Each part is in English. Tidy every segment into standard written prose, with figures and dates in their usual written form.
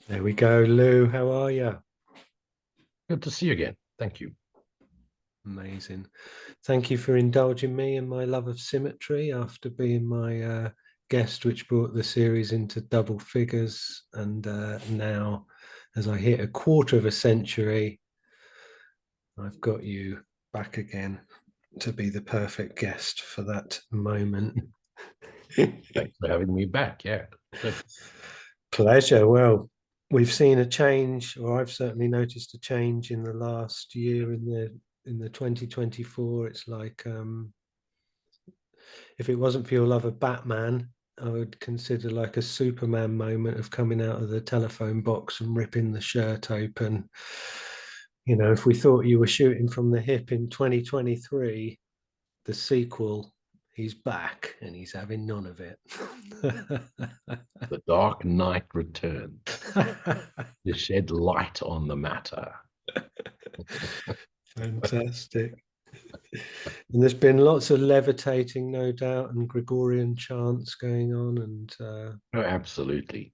There we go, Lou. How are you? Good to see you again. Thank you. Amazing. Thank you for indulging me in my love of symmetry after being my guest, which brought the series into double figures. And now, as I hit a quarter of a century, I've got you back again to be the perfect guest for that moment. Thanks for having me back. Yeah, good. Pleasure. Well, we've seen a change, or I've certainly noticed a change in the last year in the 2024. It's like if it wasn't for your love of Batman, I would consider like a Superman moment of coming out of the telephone box and ripping the shirt open. You know, if we thought you were shooting from the hip in 2023, the sequel, he's back and he's having none of it. The Dark Knight returns to shed light on the matter. Fantastic. And there's been lots of levitating, no doubt, and Gregorian chants going on. Oh, absolutely.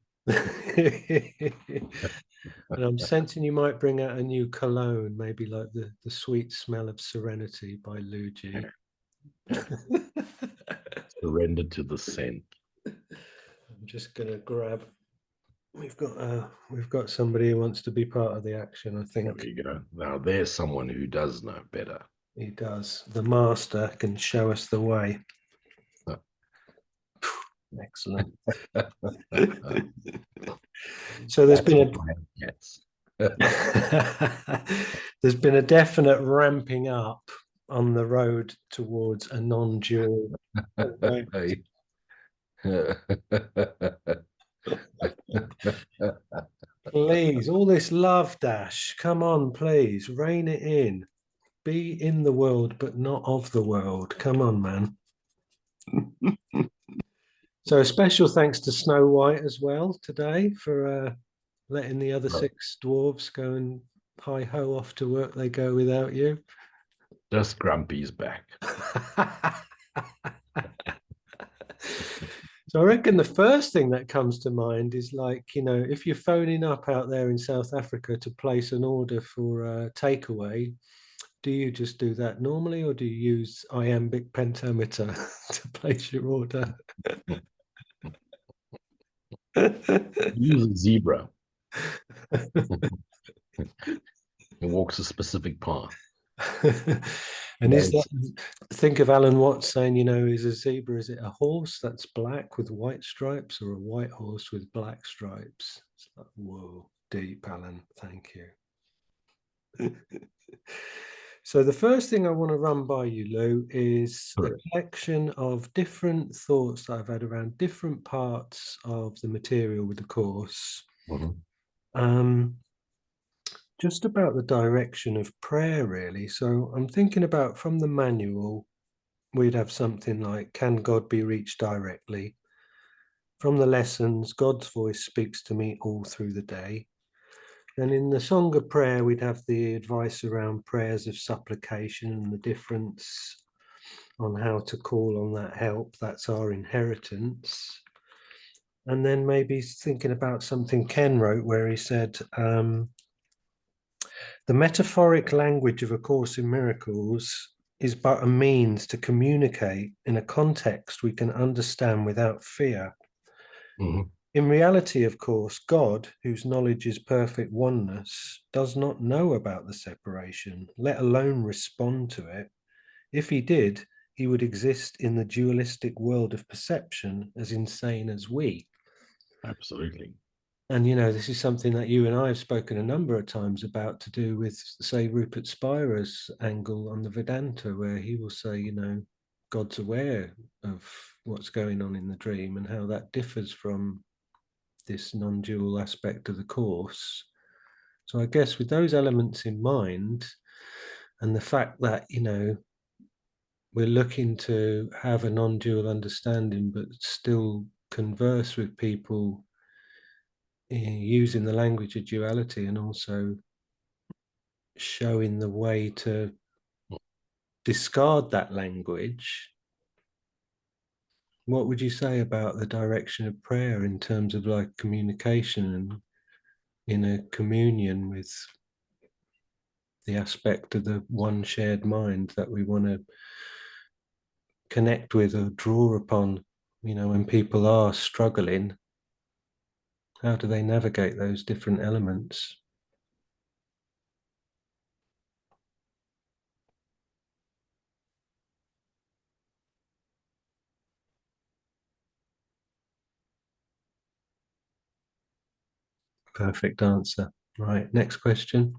And I'm sensing you might bring out a new cologne, maybe like the sweet smell of serenity by Luigi. Surrender to the scent. I'm just gonna grab. We've got somebody who wants to be part of the action. I There think we go. Now there's someone who does know better. he does. The master can show us the way. Excellent. So there's That's been what I gets. a there's been a definite ramping up on the road towards a non-dual. Please, all this love dash. Come on, please, rein it in. Be in the world, but not of the world. Come on, man. So a special thanks to Snow White as well today for letting the other six dwarves go and hi ho off to work they go without you. Just Grumpy's back. So I reckon the first thing that comes to mind is like, you know, if you're phoning up out there in South Africa to place an order for a takeaway, do you just do that normally or do you use iambic pentameter to place your order? Use a zebra. It walks a specific path. And is that, think of Alan Watts saying, you know, is a zebra, is it a horse that's black with white stripes or a white horse with black stripes? It's like, whoa, deep, Alan. Thank you. So the first thing I want to run by you, Lou, is a Correct. collection of different thoughts that I've had around different parts of the material with the course. Mhm. Um, just about the direction of prayer, really. So I'm thinking about from the manual, we'd have something like, can God be reached directly? From the lessons, God's voice speaks to me all through the day. And in the Song of Prayer, we'd have the advice around prayers of supplication and the difference on how to call on that help. That's our inheritance. And then maybe thinking about something Ken wrote where he said, the metaphoric language of A Course in Miracles is but a means to communicate in a context we can understand without fear. Mhm. In reality, of course, God, whose knowledge is perfect oneness, does not know about the separation, let alone respond to it. If he did, he would exist in the dualistic world of perception as insane as we. Absolutely. And, you know, this is something that you and I have spoken a number of times about to do with, say, Rupert Spira's angle on the Vedanta, where he will say, you know, God's aware of what's going on in the dream and how that differs from this non-dual aspect of the course. So I guess with those elements in mind, and the fact that, you know, we're looking to have a non-dual understanding, but still converse with people using the language of duality and also showing the way to discard that language. What would you say about the direction of prayer in terms of like communication and in a communion with the aspect of the one shared mind that we want to connect with or draw upon, when people are struggling, how do they navigate those different elements? Perfect answer. Right, next question.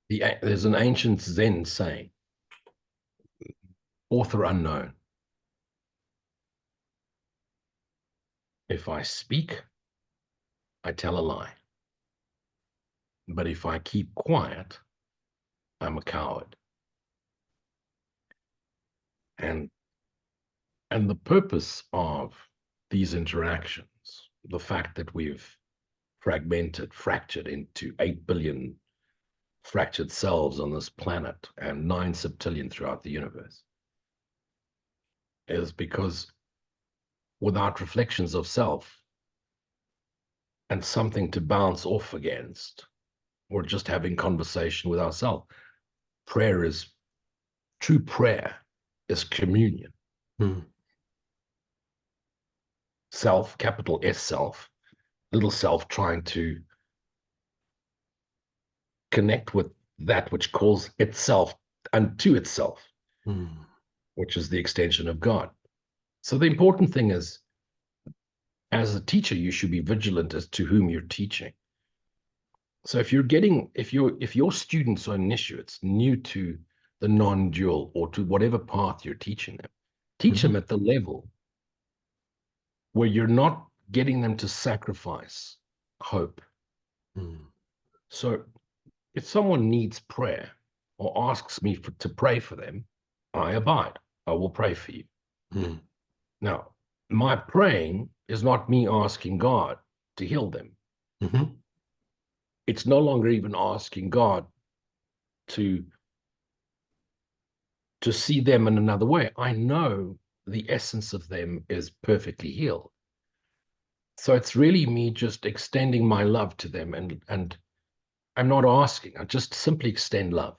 There's an ancient Zen saying, author unknown. If I speak, I tell a lie. But if I keep quiet, I'm a coward. And the purpose of these interactions, the fact that we've fractured into 8 billion fractured cells on this planet and 9 septillion throughout the universe, is because without reflections of self and something to bounce off against, or just having conversation with ourselves, true prayer is communion. Self, capital S self, little self trying to connect with that which calls itself unto itself, which is the extension of God. So the important thing is, as a teacher, you should be vigilant as to whom you're teaching. So if your students are initiates, new to the non-dual or to whatever path you're teaching them, teach them at the level where you're not getting them to sacrifice hope. So if someone needs prayer or asks me to pray for them, I abide. I will pray for you. Now, my praying is not me asking God to heal them. It's no longer even asking God to see them in another way. I know the essence of them is perfectly healed. So it's really me just extending my love to them, and I'm not asking, I just simply extend love.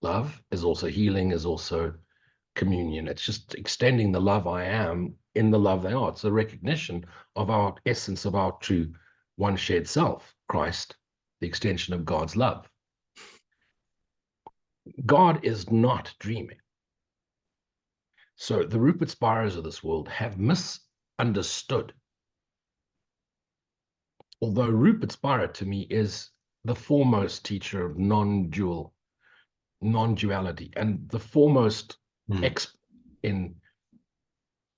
Love is also healing, is also communion. It's just extending the love I am in the love they are. It's a recognition of our essence, of our true one shared self, Christ, the extension of God's love. God is not dreaming. So the Rupert Spires of this world have misunderstood. Although Rupert Spira to me is the foremost teacher of non-duality, and the foremost in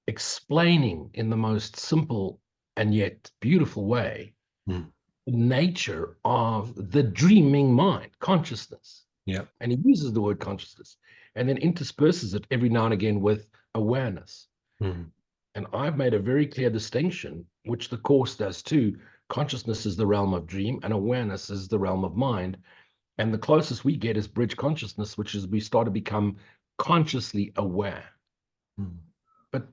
explaining in the most simple and yet beautiful way the nature of the dreaming mind, consciousness. Yeah. And he uses the word consciousness and then intersperses it every now and again with awareness. And I've made a very clear distinction, which the Course does too. Consciousness is the realm of dream and awareness is the realm of mind. And the closest we get is bridge consciousness, which is we start to become consciously aware. But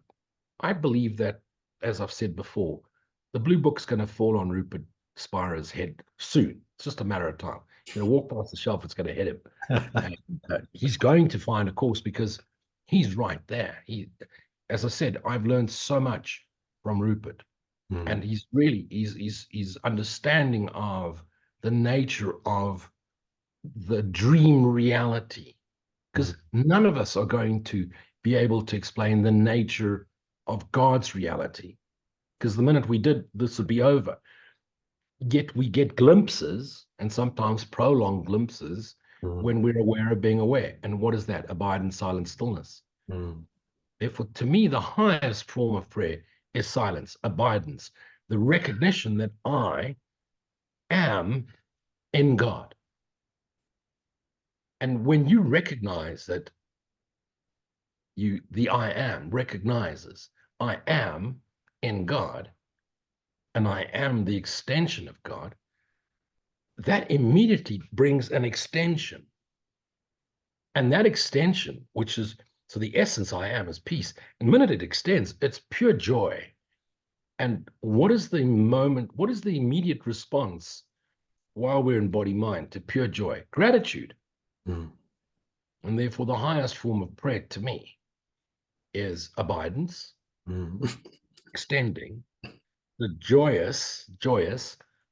I believe that, as I've said before, the blue book's going to fall on Rupert Spira's head soon. It's just a matter of time. He's going to walk past the shelf, it's going to hit him. And, he's going to find a course because he's right there. As I said, I've learned so much from Rupert. And he's really, he's understanding of the nature of the dream reality. Because none of us are going to be able to explain the nature of God's reality. Because the minute we did, this would be over. Yet we get glimpses, and sometimes prolonged glimpses, when we're aware of being aware. And what is that? Abide in silent stillness. Therefore, to me, the highest form of prayer is silence, abidance, the recognition that I am in God. And when you recognize that the I am recognizes I am in God and I am the extension of God, that immediately brings an extension. And that extension, which is, so the essence I am is peace. And the minute it extends, it's pure joy. And what is the moment, what is the immediate response while we're in body-mind to pure joy? Gratitude. Mm. And therefore, the highest form of prayer to me is abidance, extending the joyous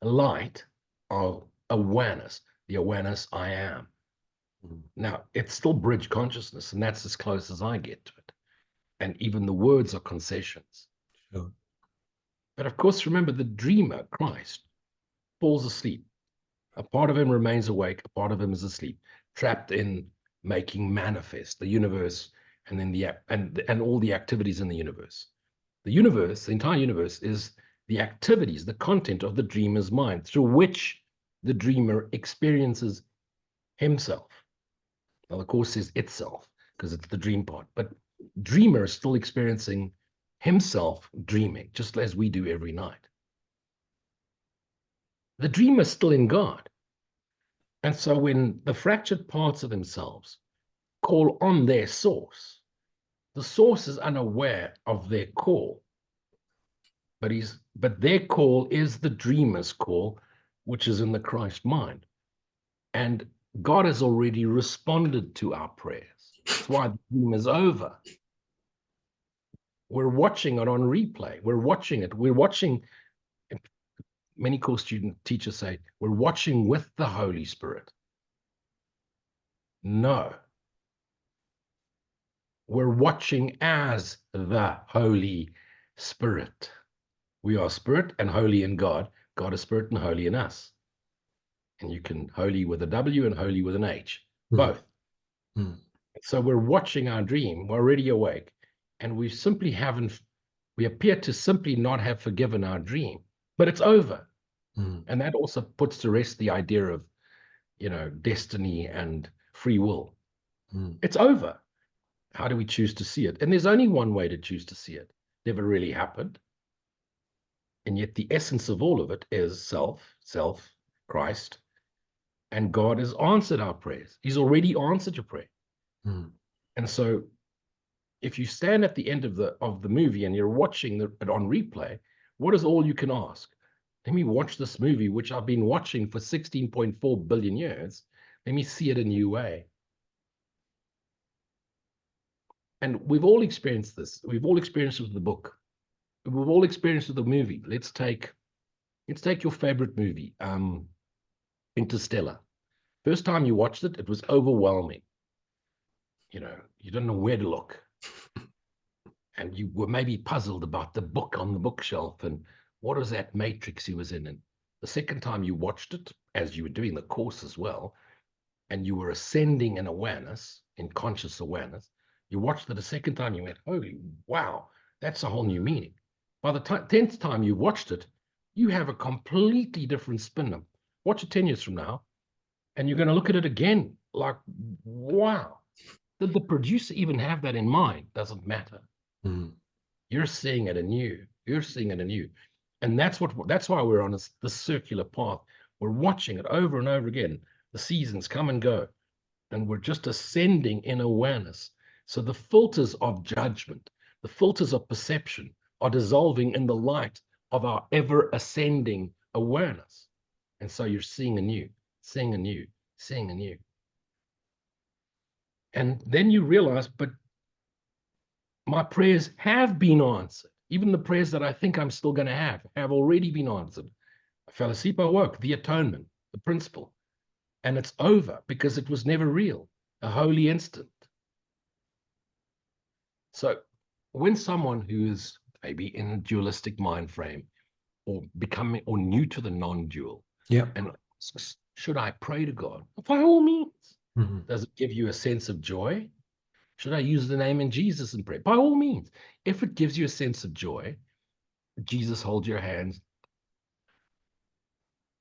light of awareness, the awareness I am. Now, it's still bridge consciousness, and that's as close as I get to it. And even the words are concessions. Sure. But of course, remember, the dreamer, Christ, falls asleep. A part of him remains awake, a part of him is asleep, trapped in making manifest the universe, and then and all the activities in the universe. The universe, the entire universe, is the activities, the content of the dreamer's mind, through which the dreamer experiences himself. Now, the course says itself, because it's the dream part, but dreamer is still experiencing himself dreaming, just as we do every night. The dreamer is still in God. And so when the fractured parts of themselves call on their source, the source is unaware of their call. But their call is the dreamer's call, which is in the Christ mind. And God has already responded to our prayers. That's why the dream is over. We're watching it on replay. We're watching it. We're watching, many course teachers say, we're watching with the Holy Spirit. No. We're watching as the Holy Spirit. We are spirit and holy in God. God is spirit and holy in us. And you can holy with a W and holy with an H, both. So we're watching our dream. We're already awake. And we simply haven't, we appear to simply not have forgiven our dream, but it's over. And that also puts to rest the idea of, destiny and free will. It's over. How do we choose to see it? And there's only one way to choose to see it. Never really happened. And yet the essence of all of it is self, Christ, and God has answered our prayers. He's already answered your prayer. And so if you stand at the end of the movie and you're watching it on replay, what is all you can ask? Let me watch this movie, which I've been watching for 16.4 billion years. Let me see it a new way. And we've all experienced this. We've all experienced it with the book. We've all experienced it with the movie. Let's take your favorite movie, Interstellar. First time you watched it, it was overwhelming. You don't know where to look. And you were maybe puzzled about the book on the bookshelf and what was that matrix he was in. And the second time you watched it, as you were doing the course as well, and you were ascending in awareness, in conscious awareness, you watched it a second time, you went, holy, wow, that's a whole new meaning. By the 10th time you watched it, you have a completely different spin. Watch it 10 years from now, and you're going to look at it again like, wow. Did the producer even have that in mind? Doesn't matter. You're seeing it anew. You're seeing it anew. And that's why we're on this circular path. We're watching it over and over again. The seasons come and go, and we're just ascending in awareness. So the filters of judgment, the filters of perception are dissolving in the light of our ever ascending awareness. And so you're seeing anew, seeing anew, seeing anew. And then you realize, but my prayers have been answered. Even the prayers that I think I'm still going to have already been answered. I fell asleep, I woke, the atonement, the principle. And it's over because it was never real, a holy instant. So when someone who is maybe in a dualistic mind frame or becoming or new to the non-dual, and asks, should I pray to God? By all means. Does it give you a sense of joy? Should I use the name in Jesus and pray? By all means. If it gives you a sense of joy, Jesus holds your hands.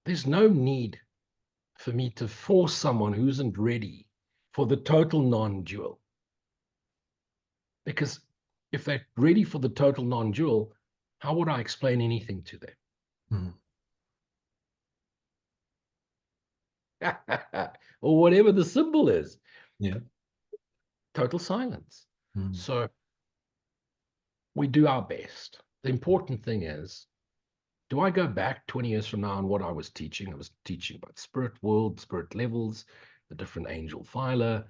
There's no need for me to force someone who isn't ready for the total non-dual. Because if they're ready for the total non-dual, how would I explain anything to them? Or whatever the symbol is. Total silence. So we do our best. the important thing is, do I go back 20 years from now on what I was teaching? I was teaching about spirit world, spirit levels, the different angel phyla,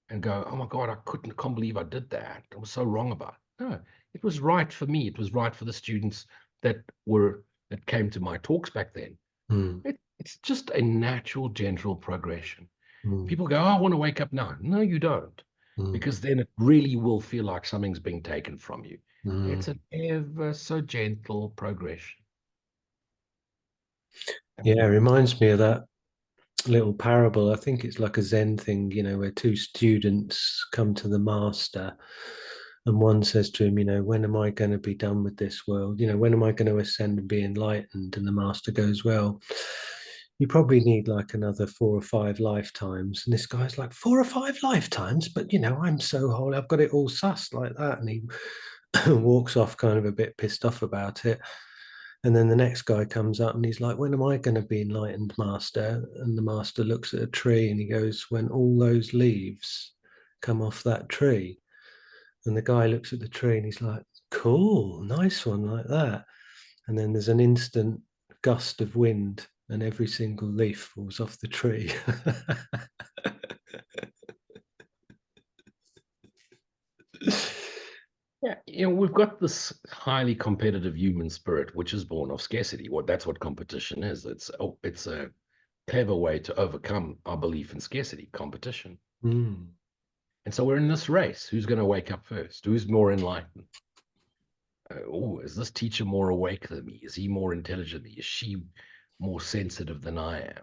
and go, oh my God, can't believe I did that. I was so wrong about it. No, it was right for me. It was right for the students that came to my talks back then. It's just a natural, general progression. People go, oh, I want to wake up now. No, you don't. Because then it really will feel like something's being taken from you. It's an ever so gentle progression. Yeah, it reminds me of that little parable. I think it's like a Zen thing, where two students come to the master and one says to him, when am I going to be done with this world? When am I going to ascend and be enlightened? And the master goes, well, you probably need like another 4 or 5 lifetimes. And this guy's like, 4 or 5 lifetimes? But, I'm so holy. I've got it all sussed like that. And he walks off kind of a bit pissed off about it. And then the next guy comes up and he's like, when am I going to be enlightened, master? And the master looks at a tree and he goes, when all those leaves come off that tree. And the guy looks at the tree and he's like, cool, nice one, like that. And then there's an instant gust of wind and every single leaf falls off the tree. Yeah, we've got this highly competitive human spirit, which is born of scarcity. That's what competition is. It's a clever way to overcome our belief in scarcity, competition. And so we're in this race. Who's going to wake up first? Who's more enlightened? Is this teacher more awake than me? Is he more intelligent than me? Is she more sensitive than I am?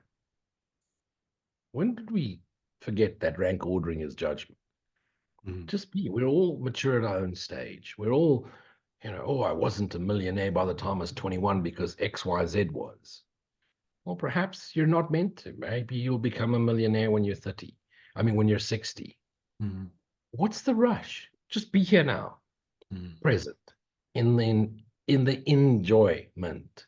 When did we forget that rank ordering is judgment? Just be. We're all mature at our own stage. We're all, I wasn't a millionaire by the time I was 21 because XYZ was. Well, perhaps you're not meant to. Maybe you'll become a millionaire when you're 30. When you're 60. What's the rush? Just be here now, present, in the enjoyment.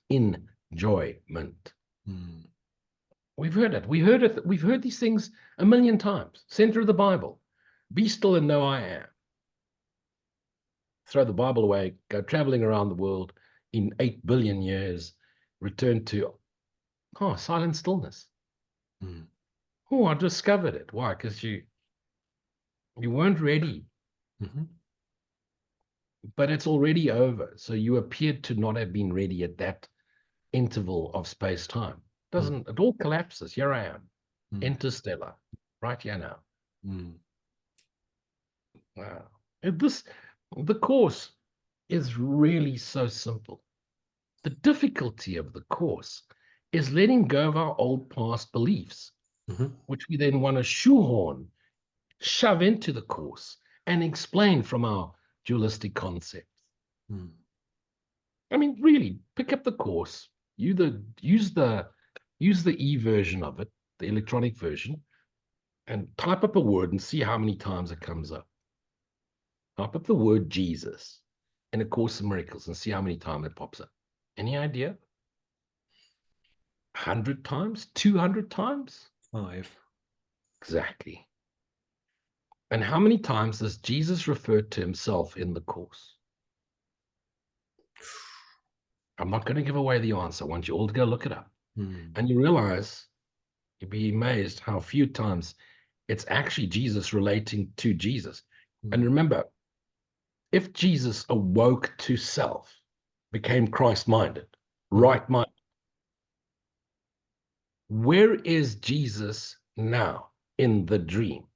We've heard it. We've heard these things a million times. Center of the Bible. Be still and know I am. Throw the Bible away, go traveling around the world in 8 billion years, return to, silent stillness. Oh, I discovered it. Why? Because you weren't ready. But it's already over. So you appeared to not have been ready at that interval of space-time. It all collapses. Here I am. Interstellar. Right here now. Wow. The course is really so simple. The difficulty of the course is letting go of our old past beliefs, which we then want to shove into the course and explain from our dualistic concepts. Really, pick up the course, use the e-version of it, the electronic version, and type up a word and see how many times it comes up. Type up the word Jesus in A Course in Miracles and see how many times it pops up. Any idea? 100 times? 200 times? 5. Exactly. And how many times does Jesus refer to himself in the Course? I'm not going to give away the answer. I want you all to go look it up. And you realize, you'd be amazed how few times it's actually Jesus relating to Jesus. And remember, if Jesus awoke to self, became Christ-minded, right-minded, where is Jesus now in the dream?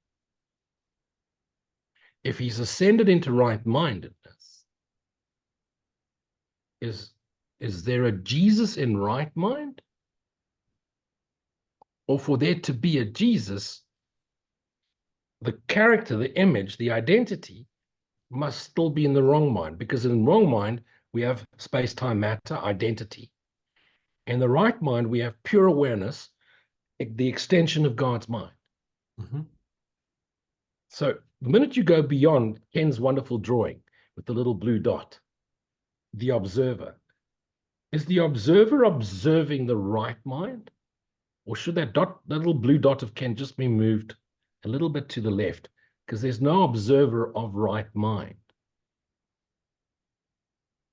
If he's ascended into right-mindedness, is there a Jesus in right mind? Or for there to be a Jesus, the character, the image, the identity must still be in the wrong mind, because in the wrong mind, we have space-time matter, identity. In the right mind, we have pure awareness, the extension of God's mind. So the minute you go beyond Ken's wonderful drawing with the little blue dot, the observer, is the observer observing the right mind? Or should that little blue dot of Ken just be moved a little bit to the left? Because there's no observer of right mind.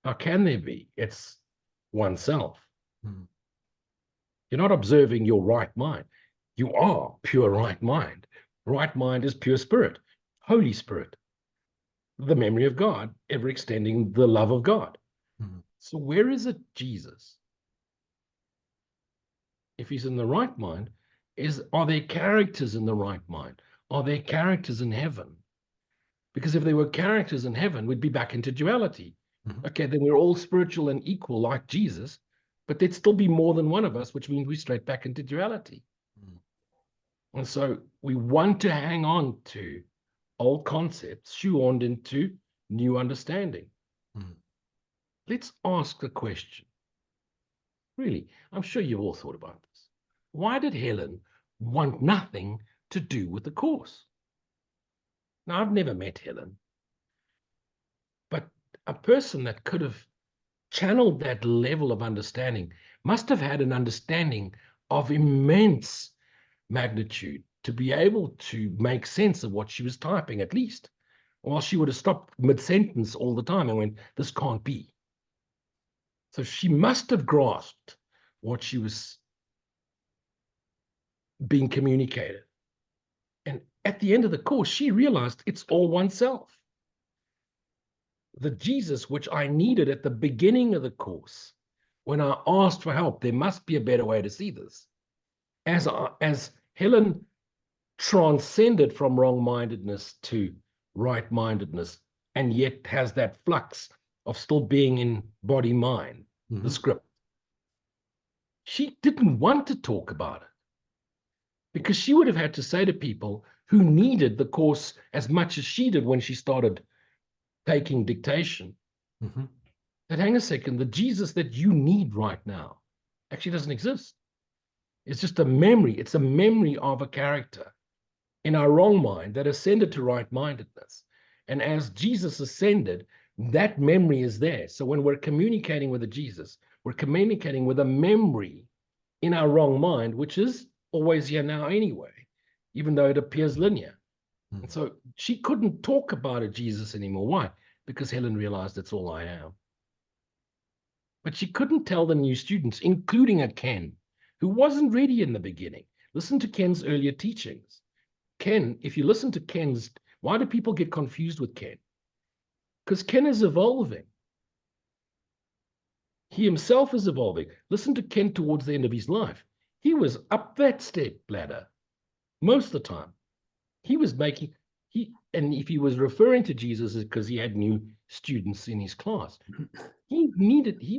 How can there be? It's oneself. Mm. You're not observing your right mind. You are pure right mind. Right mind is pure spirit, Holy Spirit, the memory of God, ever extending the love of God. Mm. So where is it Jesus? If he's in the right mind, are there characters in the right mind? Are there characters in heaven? Because if there were characters in heaven, we'd be back into duality. Mm-hmm. Okay, then we're all spiritual and equal like Jesus, but there'd still be more than one of us, which means we're straight back into duality. Mm. And so we want to hang on to old concepts shoehorned into new understanding. Mm. Let's ask the question. Really, I'm sure you've all thought about this. Why did Helen want nothing to do with the course? Now, I've never met Helen, but a person that could have channeled that level of understanding must have had an understanding of immense magnitude to be able to make sense of what she was typing, at least. Or she would have stopped mid-sentence all the time and went, this can't be. So she must have grasped what she was being communicated. And at the end of the course, she realized it's all oneself. The Jesus which I needed at the beginning of the course, when I asked for help, there must be a better way to see this. As Helen transcended from wrong-mindedness to right-mindedness, and yet has that flux of still being in body-mind, the script. She didn't want to talk about it because she would have had to say to people who needed the course as much as she did when she started taking dictation, that hang a second, the Jesus that you need right now actually doesn't exist. It's just a memory. It's a memory of a character in our wrong mind that ascended to right-mindedness. And as Jesus ascended, that memory is there. So when we're communicating with a Jesus, we're communicating with a memory in our wrong mind, which is always here now anyway, even though it appears linear. And so she couldn't talk about a Jesus anymore. Why? Because Helen realized it's all I am. But she couldn't tell the new students, including a Ken, who wasn't ready in the beginning. Listen to Ken's earlier teachings. Ken, if you listen to Ken's, why do people get confused with Ken? Because Ken is evolving. He himself is evolving. Listen to Ken towards the end of his life. He was up that step ladder most of the time. He was making, and if he was referring to Jesus, it's because he had new students in his class. He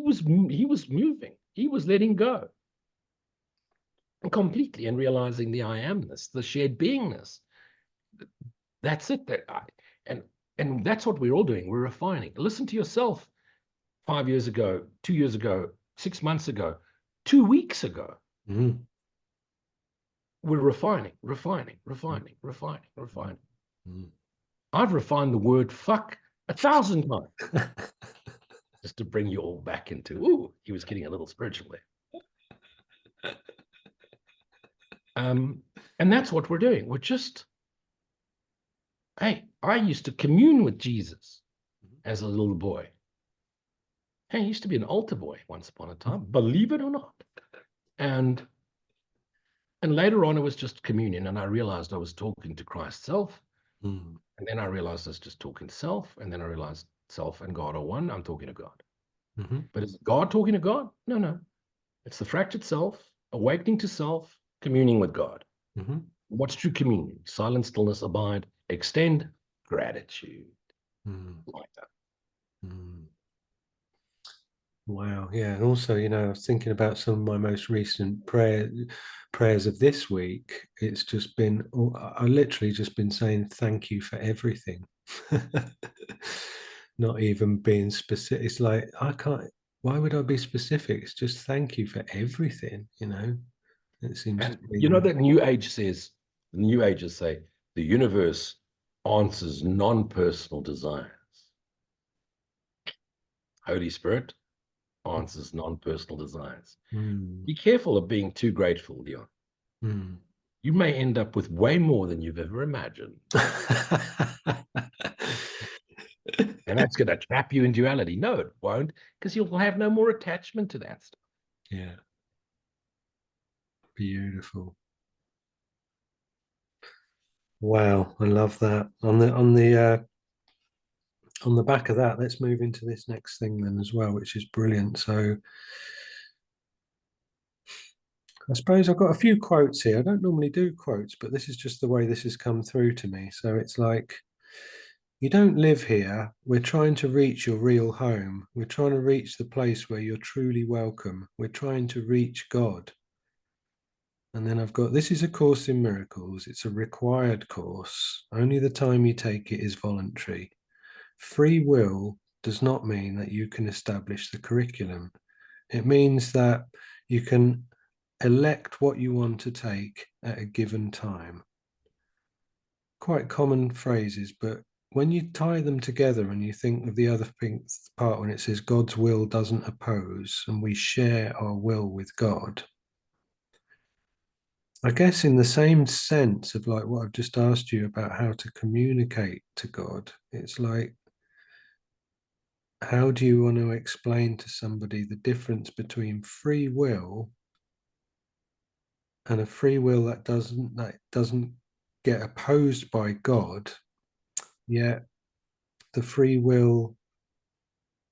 was moving. He was letting go completely and realizing the I amness, the shared beingness. That's it. And that's what we're all doing. We're refining. Listen to yourself 5 years ago, 2 years ago, 6 months ago, 2 weeks ago. We're refining. I've refined the word fuck 1,000 times just to bring you all back into, ooh, he was getting a little spiritual there. And that's what we're doing. We're just, hey, I used to commune with Jesus as a little boy. Hey, I used to be an altar boy once upon a time, believe it or not. And later on, it was just communion. And I realized I was talking to Christ self. And then I realized I was just talking self. And then I realized self and God are one. I'm talking to God. But is God talking to God? No. It's the fractured self, awakening to self, communing with God. What's true communion? Silence, stillness, abide, extend, gratitude. Like that. Wow, yeah, and also, I was thinking about some of my most recent prayers of this week. It's just been, I literally just been saying thank you for everything, not even being specific. It's like I can't. Why would I be specific? It's just thank you for everything. It seems to be. You know that New Age says, the New Agers say, the universe answers non-personal desires. Holy Spirit answers non-personal desires. Be careful of being too grateful, Leon. You may end up with way more than you've ever imagined. And And that's going to trap you in duality. No, it won't, because you'll have no more attachment to that stuff. Yeah. Beautiful. Wow, I love that. On the back of that, let's move into this next thing then as well, which is brilliant. So I suppose I've got a few quotes here. I don't normally do quotes, but this is just the way this has come through to me. So it's like, you don't live here. We're trying to reach your real home. We're trying to reach the place where you're truly welcome. We're trying to reach God. And then I've got, this is a course in miracles. It's a required course. Only the time you take it is voluntary. Free will does not mean that you can establish the curriculum. It means that you can elect what you want to take at a given time. Quite common phrases, but when you tie them together and you think of the other part when it says God's will doesn't oppose and we share our will with God, I guess in the same sense of like what I've just asked you about how to communicate to God, it's like, how do you want to explain to somebody the difference between free will and a free will that doesn't get opposed by God, yet the free will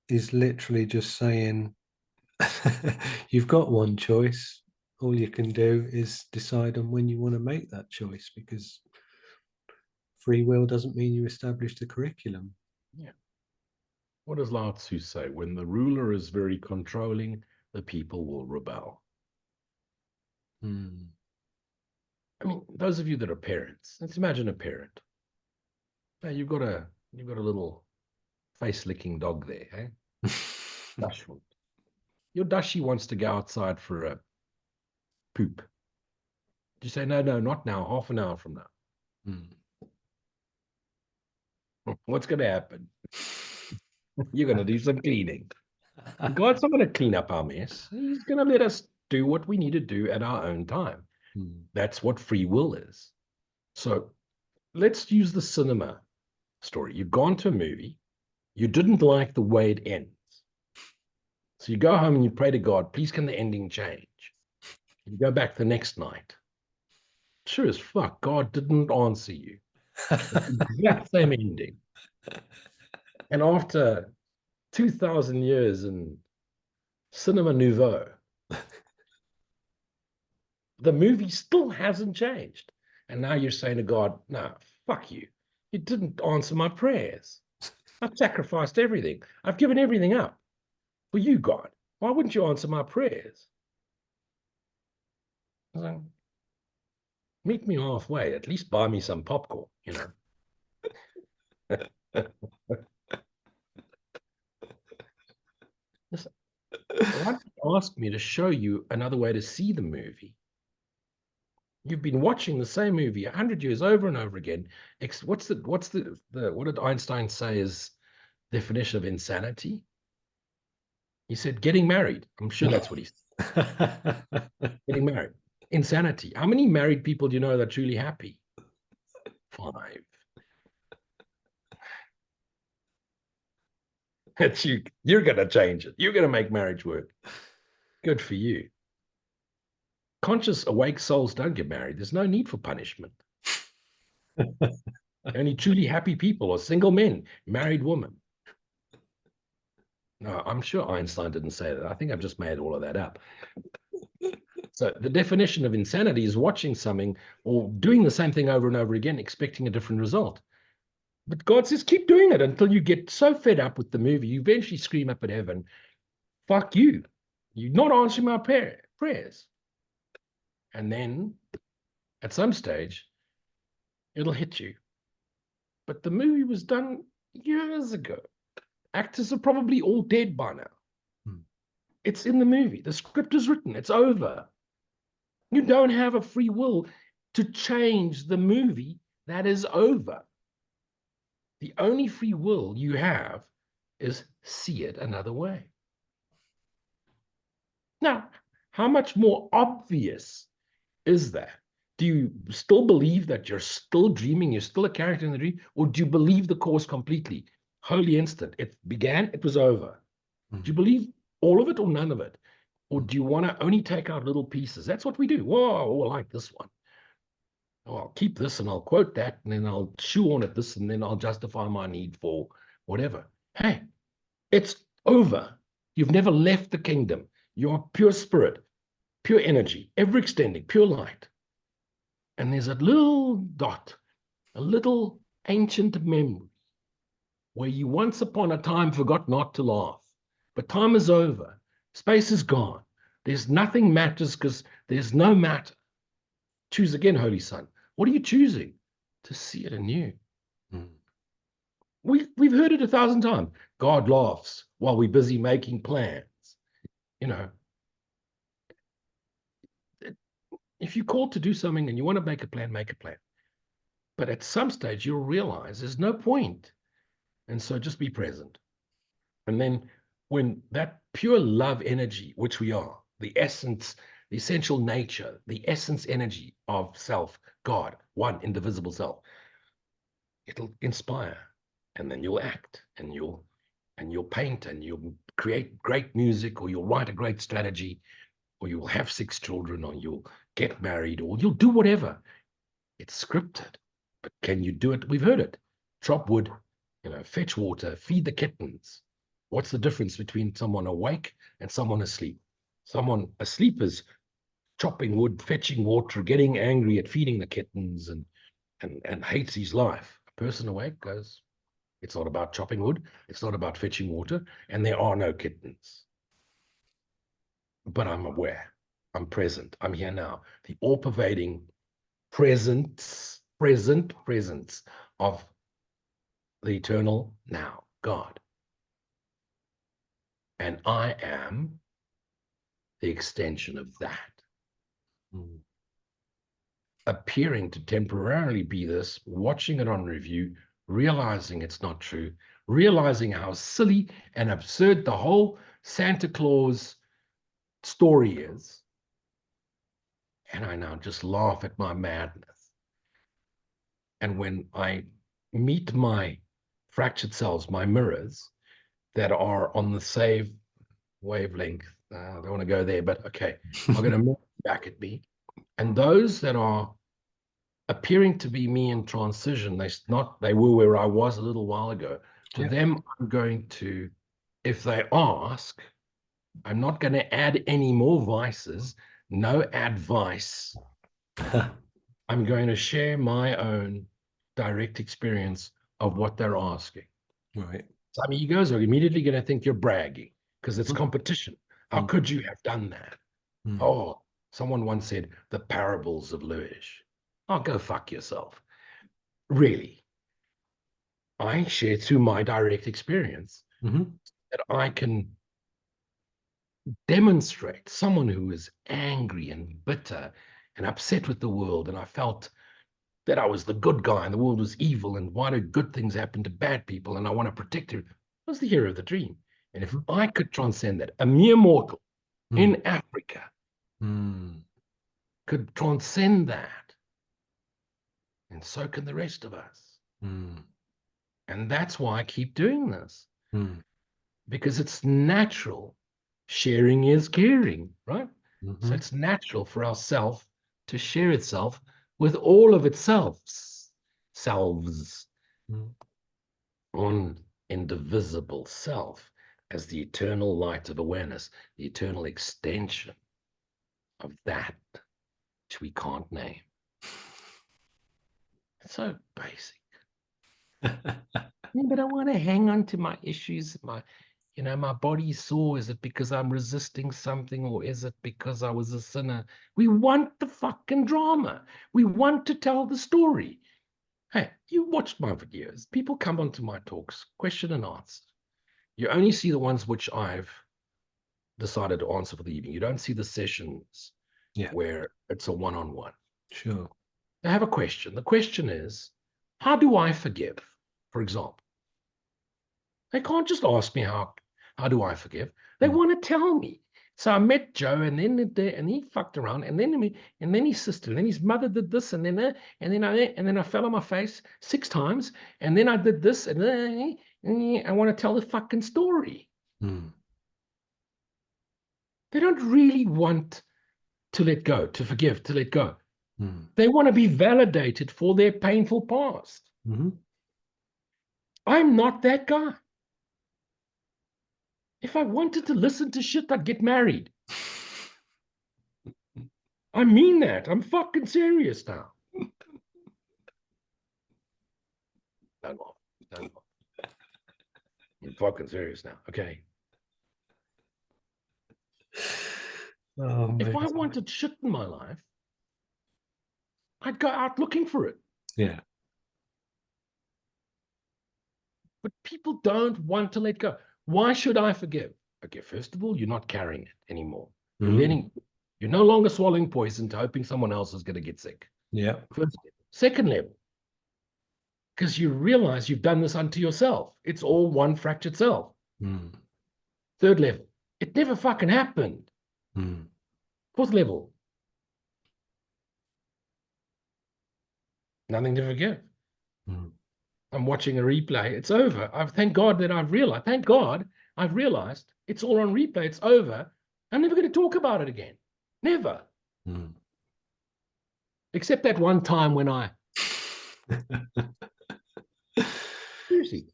is literally just saying you've got one choice. All you can do is decide on when you want to make that choice, because free will doesn't mean you establish the curriculum. Yeah. What does Lao Tzu say? When the ruler is very controlling, the people will rebel. Hmm. I mean, those of you that are parents, let's imagine a parent. Now you've got a little face-licking dog there, eh? Dashwood. Your Dashi wants to go outside for a poop. You say, no, not now, half an hour from now. Hmm. What's going to happen? You're going to do some cleaning. God's not going to clean up our mess. He's going to let us do what we need to do at our own time. Hmm. That's what free will is. So let's use the cinema story. You've gone to a movie. You didn't like the way it ends. So you go home and you pray to God, please can the ending change? You go back the next night. Sure as fuck, God didn't answer you. It's the exact same ending. And after 2,000 years in cinema nouveau, the movie still hasn't changed. And now you're saying to God, no, fuck you. You didn't answer my prayers. I've sacrificed everything. I've given everything up for you, God. Why wouldn't you answer my prayers? Like, meet me halfway. At least buy me some popcorn, you know. Listen, why don't you ask me to show you another way to see the movie? You've been watching the same movie 100 years over and over again. What did Einstein say is definition of insanity? He said getting married. I'm sure that's what he said. Getting married. Insanity. How many married people do you know that are truly happy? 5. It's you. You're going to change it. You're going to make marriage work. Good for you. Conscious, awake souls don't get married. There's no need for punishment. Only truly happy people are single men, married women. No, I'm sure Einstein didn't say that. I think I've just made all of that up. So the definition of insanity is watching something or doing the same thing over and over again, expecting a different result. But God says, keep doing it until you get so fed up with the movie, you eventually scream up at heaven, fuck you. You're not answering my prayers. And then at some stage, it'll hit you. But the movie was done years ago. Actors are probably all dead by now. Hmm. It's in the movie. The script is written. It's over. You don't have a free will to change the movie that is over. The only free will you have is see it another way. Now, how much more obvious is that? Do you still believe that you're still dreaming, you're still a character in the dream, or do you believe the course completely? holy instant. It began, it was over. Do you believe all of it or none of it? Or do you want to only take out little pieces? That's what we do. Whoa, I like this one. Oh, I'll keep this and I'll quote that, and then I'll shoehorn at this, and then I'll justify my need for whatever. Hey, it's over. You've never left the kingdom. You're pure spirit, pure energy, ever extending, pure light. And there's a little dot, a little ancient memory where you once upon a time forgot not to laugh. But time is over. Space is gone. There's nothing matters because there's no matter. Choose again, Holy Son. What are you choosing? To see it anew. We've heard it 1,000 times. God laughs while we're busy making plans. You know, if you're called to do something and you want to make a plan, make a plan. But at some stage, you'll realize there's no point. And so just be present. And then when that pure love energy, which we are, the essence, the essential nature, the essence energy of self, God, one indivisible self, it'll inspire. And then you'll act, and you'll paint, and you'll create great music, or you'll write a great strategy, or you'll have 6 children, or you'll get married, or you'll do whatever. It's scripted, but can you do it? We've heard it. Chop wood, fetch water, feed the kittens. What's the difference between someone awake and someone asleep? Someone asleep is chopping wood, fetching water, getting angry at feeding the kittens, and hates his life. A person awake goes, it's not about chopping wood, it's not about fetching water, and there are no kittens. But I'm aware, I'm present, I'm here now. The all-pervading presence of the eternal now, God. And I am the extension of that. Appearing to temporarily be this, watching it on review, realizing it's not true, realizing how silly and absurd the whole Santa Claus story is. And I now just laugh at my madness. And when I meet my fractured selves, my mirrors, that are on the same wavelength, I don't want to go there, but okay, I'm going to move back at me. And those that are appearing to be me in transition, they were where I was a little while ago. To them, I'm going to, if they ask, I'm not going to add any more vices, no advice. I'm going to share my own direct experience of what they're asking. Right. Some egos are immediately going to think you're bragging because it's competition. How could you have done that? Oh, someone once said the parables of Lewis. Oh, go fuck yourself. Really, I share through my direct experience that I can demonstrate someone who is angry and bitter and upset with the world, and I felt that I was the good guy and the world was evil, and why do good things happen to bad people, and I want to protect her. I was the hero of the dream. And if I could transcend that, a mere mortal in Africa could transcend that, and so can the rest of us. And that's why I keep doing this, because it's natural. Sharing is caring, right? So it's natural for ourself to share itself with all of itself, selves, on indivisible self as the eternal light of awareness, the eternal extension of that which we can't name. It's so basic. But I want to hang on to my issues, my body's sore. Is it because I'm resisting something, or is it because I was a sinner? We want the fucking drama. We want to tell the story. Hey, you watched my videos. People come onto my talks, question and answer. You only see the ones which I've decided to answer for the evening. You don't see the sessions where it's a one-on-one. Sure. I have a question. The question is, how do I forgive, for example? They can't just ask me how do I forgive. They want to tell me. So I met Joe, and then he fucked around, and then his sister, and then his mother did this, and then I fell on my face 6 times, and then I did this, and I want to tell the fucking story. Mm. They don't really want to let go, to forgive, to let go. Mm. They want to be validated for their painful past. Mm-hmm. I'm not that guy. If I wanted to listen to shit, I'd get married. I mean that. I'm fucking serious now. Don't laugh. Don't laugh. I'm fucking serious now. Okay. Oh, If I amazing. wanted shit in my life, I'd go out looking for it. Yeah. But people don't want to let go. Why should I forgive? Okay, first of all, you're not carrying it anymore. Mm. You're no longer swallowing poison to hoping someone else is going to get sick. Yeah. First level. Second level, because you realize you've done this unto yourself. It's all one fractured self. Mm. Third level, it never fucking happened. Mm. Fourth level, nothing to forgive. Mm. I'm watching a replay. It's over. Thank God that I've realized. Thank God I've realized it's all on replay. It's over. I'm never going to talk about it again. Never. Mm. Except that one time when I seriously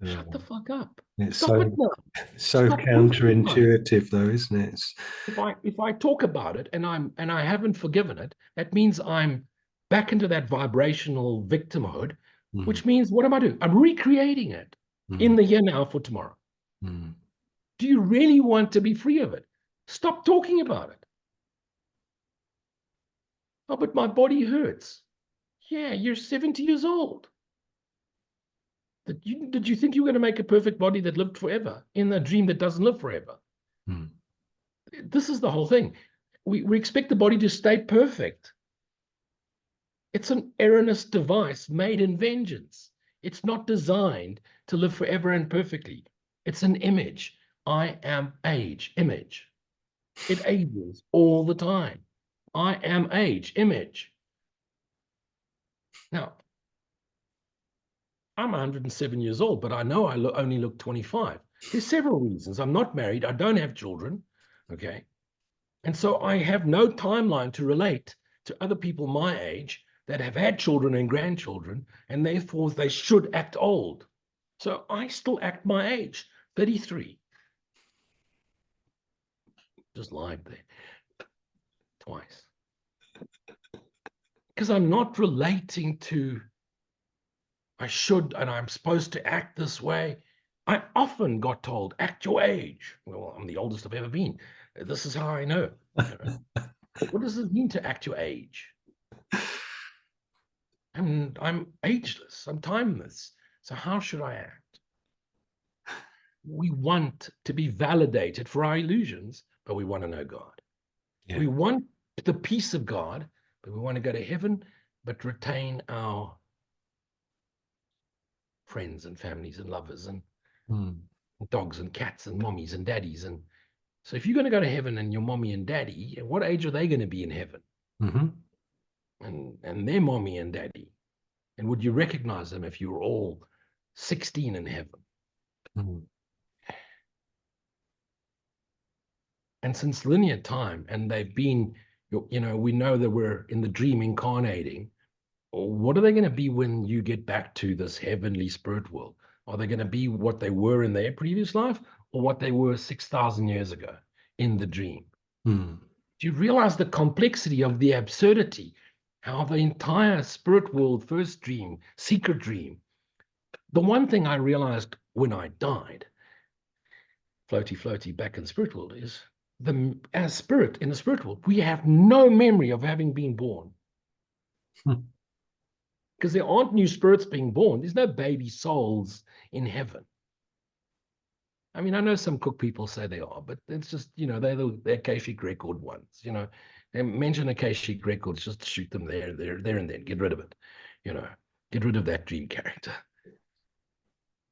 shut the fuck up. It's Stop it now. so Stop talking about it. counterintuitive, though, isn't it? If I talk about it and I haven't forgiven it, that means I'm back into that vibrational victimhood, Mm. which means what am I doing? I'm recreating it in Mm. the here now for tomorrow. Mm. Do you really want to be free of it? Stop talking about it. Oh, but my body hurts. Yeah, you're 70 years old. Did you think you were going to make a perfect body that lived forever in a dream that doesn't live forever? Mm. This is the whole thing. We expect the body to stay perfect. It's an erroneous device made in vengeance. It's not designed to live forever and perfectly. It's an image. I am age, image. It ages all the time. I am age, image. Now, I'm 107 years old, but I know I only look 25. There's several reasons. I'm not married. I don't have children. Okay. And so I have no timeline to relate to other people my age that have had children and grandchildren, and therefore they should act old. So I still act my age, 33. Just lied there twice. Because I'm not relating to I should and I'm supposed to act this way. I often got told, act your age. Well, I'm the oldest I've ever been. This is how I know. What does it mean to act your age? I'm ageless. I'm timeless. So how should I act? We want to be validated for our illusions, but we want to know God. Yeah. We want the peace of God, but we want to go to heaven, but retain our friends and families and lovers and dogs and cats and mommies and daddies. And so if you're going to go to heaven and your mommy and daddy, at what age are they going to be in heaven? Mm-hmm. And their mommy and daddy. And would you recognize them if you were all 16 in heaven? Mm-hmm. And since linear time, and they've been, we know that we're in the dream incarnating. What are they going to be when you get back to this heavenly spirit world? Are they going to be what they were in their previous life, or what they were 6,000 years ago in the dream? Mm. Do you realize the complexity of the absurdity? How the entire spirit world, first dream, secret dream. The one thing I realized when I died, floaty back in the spirit world, is as spirit in the spirit world, we have no memory of having been born. Because there aren't new spirits being born. There's no baby souls in heaven. I mean, I know some cook people say they are, but it's just, they're the Akashic record ones. They mention Akashic records just to shoot them there, and then, get rid of it. Get rid of that dream character.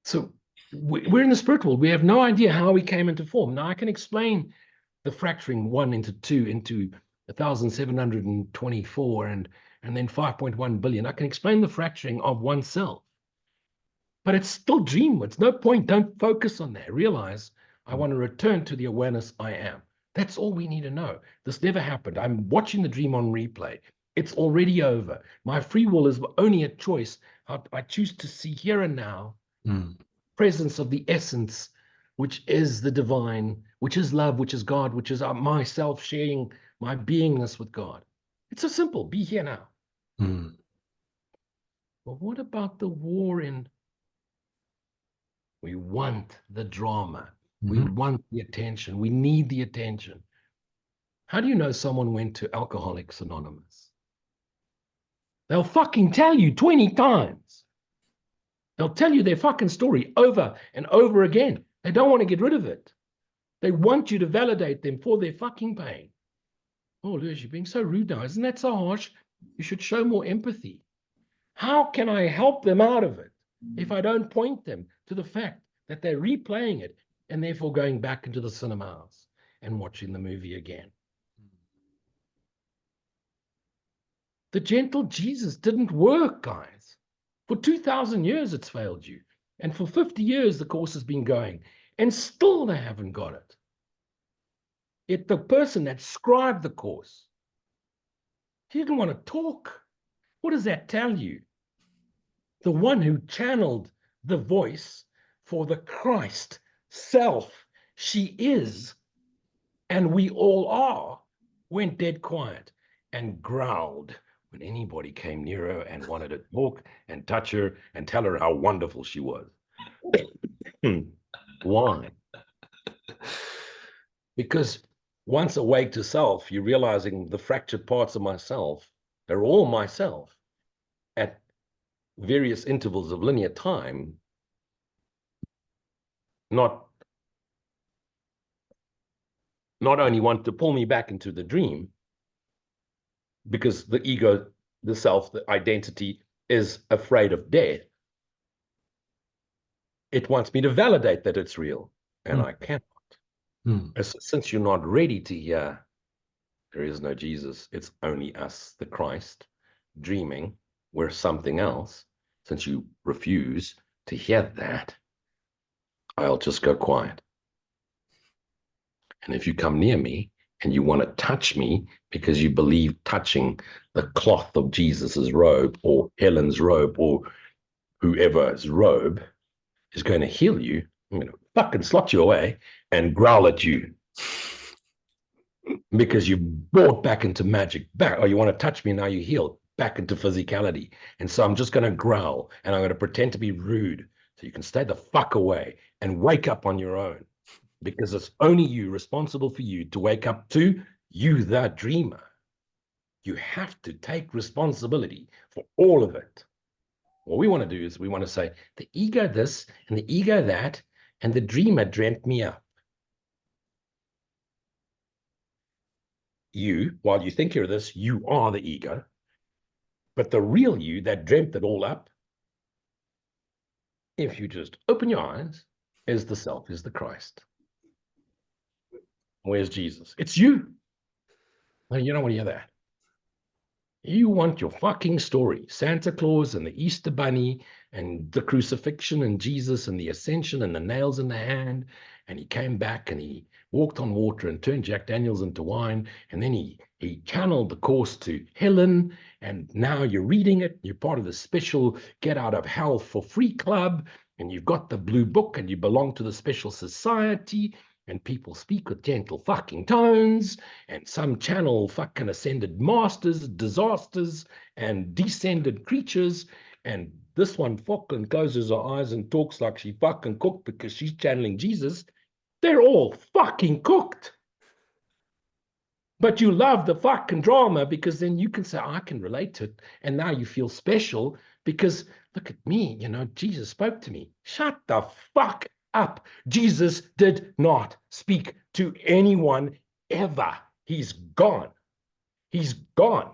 So we're in the spirit world. We have no idea how we came into form. Now I can explain the fracturing 1 into 2 into 1,724 and then 5.1 billion. I can explain the fracturing of oneself. But it's still dream. It's no point. Don't focus on that. Realize I want to return to the awareness I am. That's all we need to know. This never happened. I'm watching the dream on replay. It's already over. My free will is only a choice. I choose to see here and now presence of the essence, which is the divine, which is love, which is God, which is myself sharing my beingness with God. It's so simple. Be here now. But what about the war in? We want the drama. We want the attention. We need the attention. How do you know someone went to Alcoholics Anonymous? They'll fucking tell you 20 times. They'll tell you their fucking story over and over again. They don't want to get rid of it. They want you to validate them for their fucking pain. Oh, Lewis, you're being so rude now. Isn't that so harsh? You should show more empathy. How can I help them out of it if I don't point them to the fact that they're replaying it and therefore going back into the cinemas and watching the movie again? The gentle Jesus didn't work, guys. For 2,000 years, it's failed you. And for 50 years, the course has been going. And still they haven't got it. Yet the person that scribed the course, he didn't want to talk. What does that tell you? The one who channeled the voice for the Christ self she is, and we all are, went dead quiet and growled when anybody came near her and wanted to talk and touch her and tell her how wonderful she was. Why? Because once awake to self, you're realizing the fractured parts of myself, they're all myself at various intervals of linear time, not only want to pull me back into the dream, because the ego, the self, the identity is afraid of death. It wants me to validate that it's real, and I cannot. Since you're not ready to hear, there is no Jesus, it's only us, the Christ, dreaming, we're something else. Since you refuse to hear that, I'll just go quiet. And if you come near me and you want to touch me because you believe touching the cloth of Jesus's robe or Helen's robe or whoever's robe is going to heal you, I'm going to fucking slot you away and growl at you because you've brought back into magic back. Oh, you want to touch me, now you heal back into physicality. And so I'm just going to growl and I'm going to pretend to be rude so you can stay the fuck away and wake up on your own, because it's only you responsible for you to wake up to you, the dreamer. You have to take responsibility for all of it. What we want to do is we want to say the ego this and the ego that, and the dreamer dreamt me up. You, while you think you're this, you are the ego. But the real you that dreamt it all up, if you just open your eyes, is the self, is the Christ. Where's Jesus? It's you. No, you don't want to hear that. You want your fucking story. Santa Claus and the Easter Bunny and the crucifixion and Jesus and the ascension and the nails in the hand. And he came back and he walked on water and turned Jack Daniels into wine. And then he channeled the course to Helen. And now you're reading it. You're part of the special Get Out of Hell for Free Club. And you've got the blue book and you belong to the special society. And people speak with gentle fucking tones, and some channel fucking ascended masters, disasters, and descended creatures. And this one fucking closes her eyes and talks like she fucking cooked because she's channeling Jesus. They're all fucking cooked. But you love the fucking drama because then you can say, I can relate to it. And now you feel special because look at me, you know, Jesus spoke to me. Shut the fuck up. Jesus did not speak to anyone ever. He's gone. He's gone.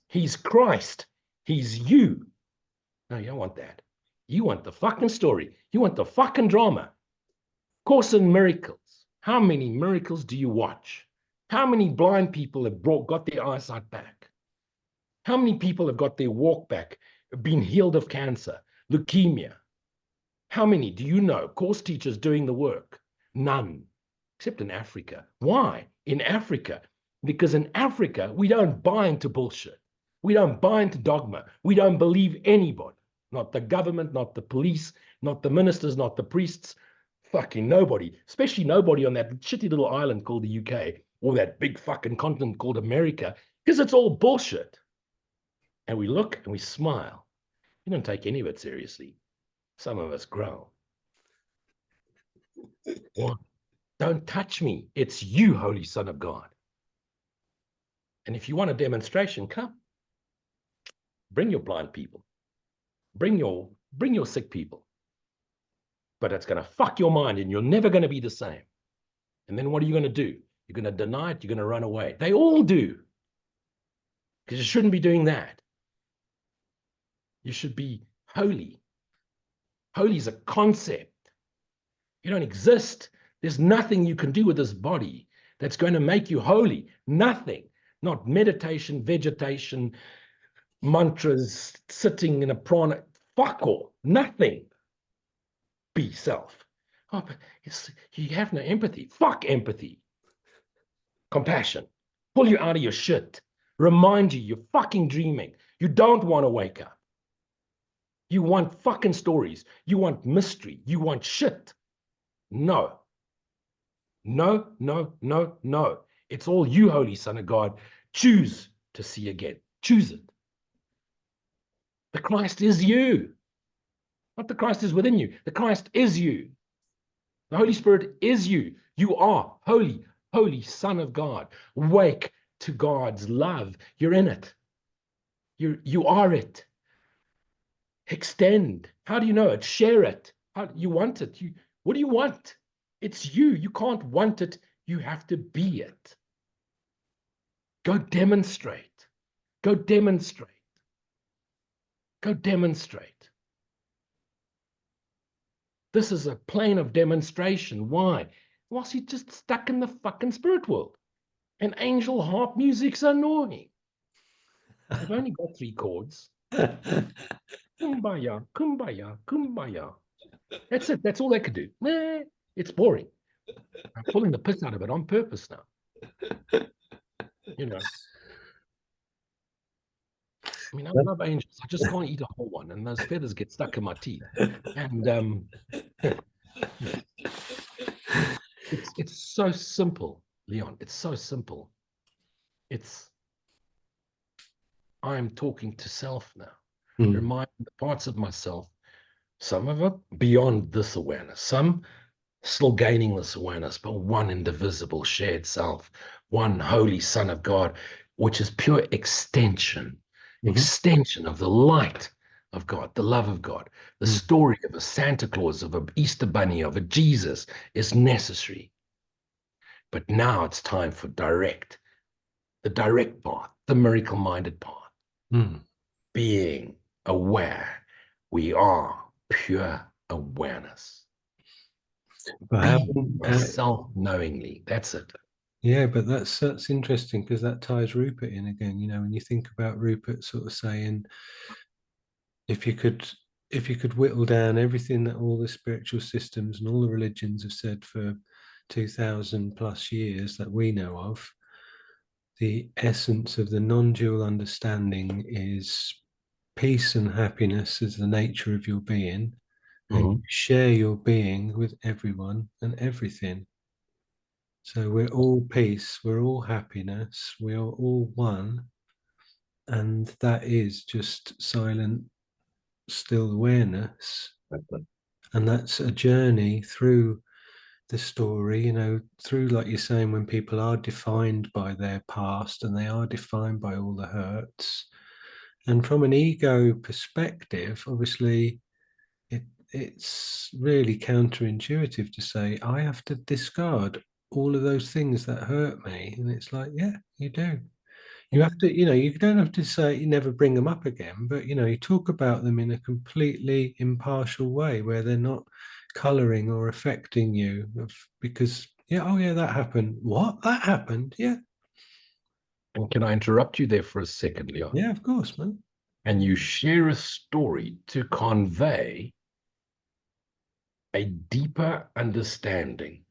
He's Christ. He's you. No, you don't want that. You want the fucking story. You want the fucking drama. Course in Miracles. How many miracles do you watch? How many blind people have got their eyesight back? How many people have got their walk back, been healed of cancer, leukemia? How many do you know course teachers doing the work? None, except in Africa. Why? In Africa, because in Africa, we don't buy into bullshit. We don't buy into dogma. We don't believe anybody, not the government, not the police, not the ministers, not the priests, fucking nobody, especially nobody on that shitty little island called the UK or that big fucking continent called America, because it's all bullshit. And we look and we smile. We don't take any of it seriously. Some of us growl. What? Don't touch me. It's you, Holy Son of God. And if you want a demonstration, come. Bring your blind people. Bring your sick people. But it's going to fuck your mind and you're never going to be the same. And then what are you going to do? You're going to deny it. You're going to run away. They all do. Because you shouldn't be doing that. You should be holy. Holy is a concept. You don't exist. There's nothing you can do with this body that's going to make you holy. Nothing. Not meditation, vegetation, mantras, sitting in a prana. Fuck all. Nothing. Be self. Oh, but you have no empathy. Fuck empathy. Compassion. Pull you out of your shit. Remind you you're fucking dreaming. You don't want to wake up. You want fucking stories. You want mystery. You want shit. No. No, no, no, no. It's all you, Holy Son of God. Choose to see again. Choose it. The Christ is you. Not the Christ is within you. The Christ is you. The Holy Spirit is you. You are holy, holy Son of God. Wake to God's love. You're in it. You are it. Extend. How do you know it? Share it. How you want it? What do you want? It's you. You can't want it. You have to be it. Go demonstrate. Go demonstrate. Go demonstrate. This is a plane of demonstration. Why? Whilst you're just stuck in the fucking spirit world. And angel harp music's annoying. They've only got 3 chords. Kumbaya, kumbaya, kumbaya. That's it. That's all they could do. It's boring. I'm pulling the piss out of it on purpose now. You know. I mean, I love angels. I just can't eat a whole one, and those feathers get stuck in my teeth. And it's so simple, Leon. It's so simple. I'm talking to self now. Reminding the parts of myself, some of it beyond this awareness, some still gaining this awareness, but one indivisible shared self, one holy Son of God, which is pure extension of the light of God, the love of God. The story of a Santa Claus, of an Easter Bunny, of a Jesus is necessary. But now it's time for the direct path, the miracle-minded path. Being aware. We are pure awareness. Being myself knowingly. That's it. Yeah, but that's interesting because that ties Rupert in again. You know, when you think about Rupert sort of saying, if you could whittle down everything that all the spiritual systems and all the religions have said for 2000 plus years that we know of, the essence of the non-dual understanding is peace and happiness is the nature of your being, and you share your being with everyone and everything. So we're all peace, we're all happiness, we are all one, and that is just silent, still awareness. And that's a journey through the story, you know, through, like you're saying, when people are defined by their past and they are defined by all the hurts. And from an ego perspective, obviously, it's really counterintuitive to say, I have to discard all of those things that hurt me. And it's like, yeah, you do. You have to, you know, you don't have to say you never bring them up again, but, you know, you talk about them in a completely impartial way where they're not coloring or affecting you because, yeah, oh, yeah, that happened. What? That happened? Yeah. And can I interrupt you there for a second, Leon? Yeah, of course, man. And you share a story to convey a deeper understanding.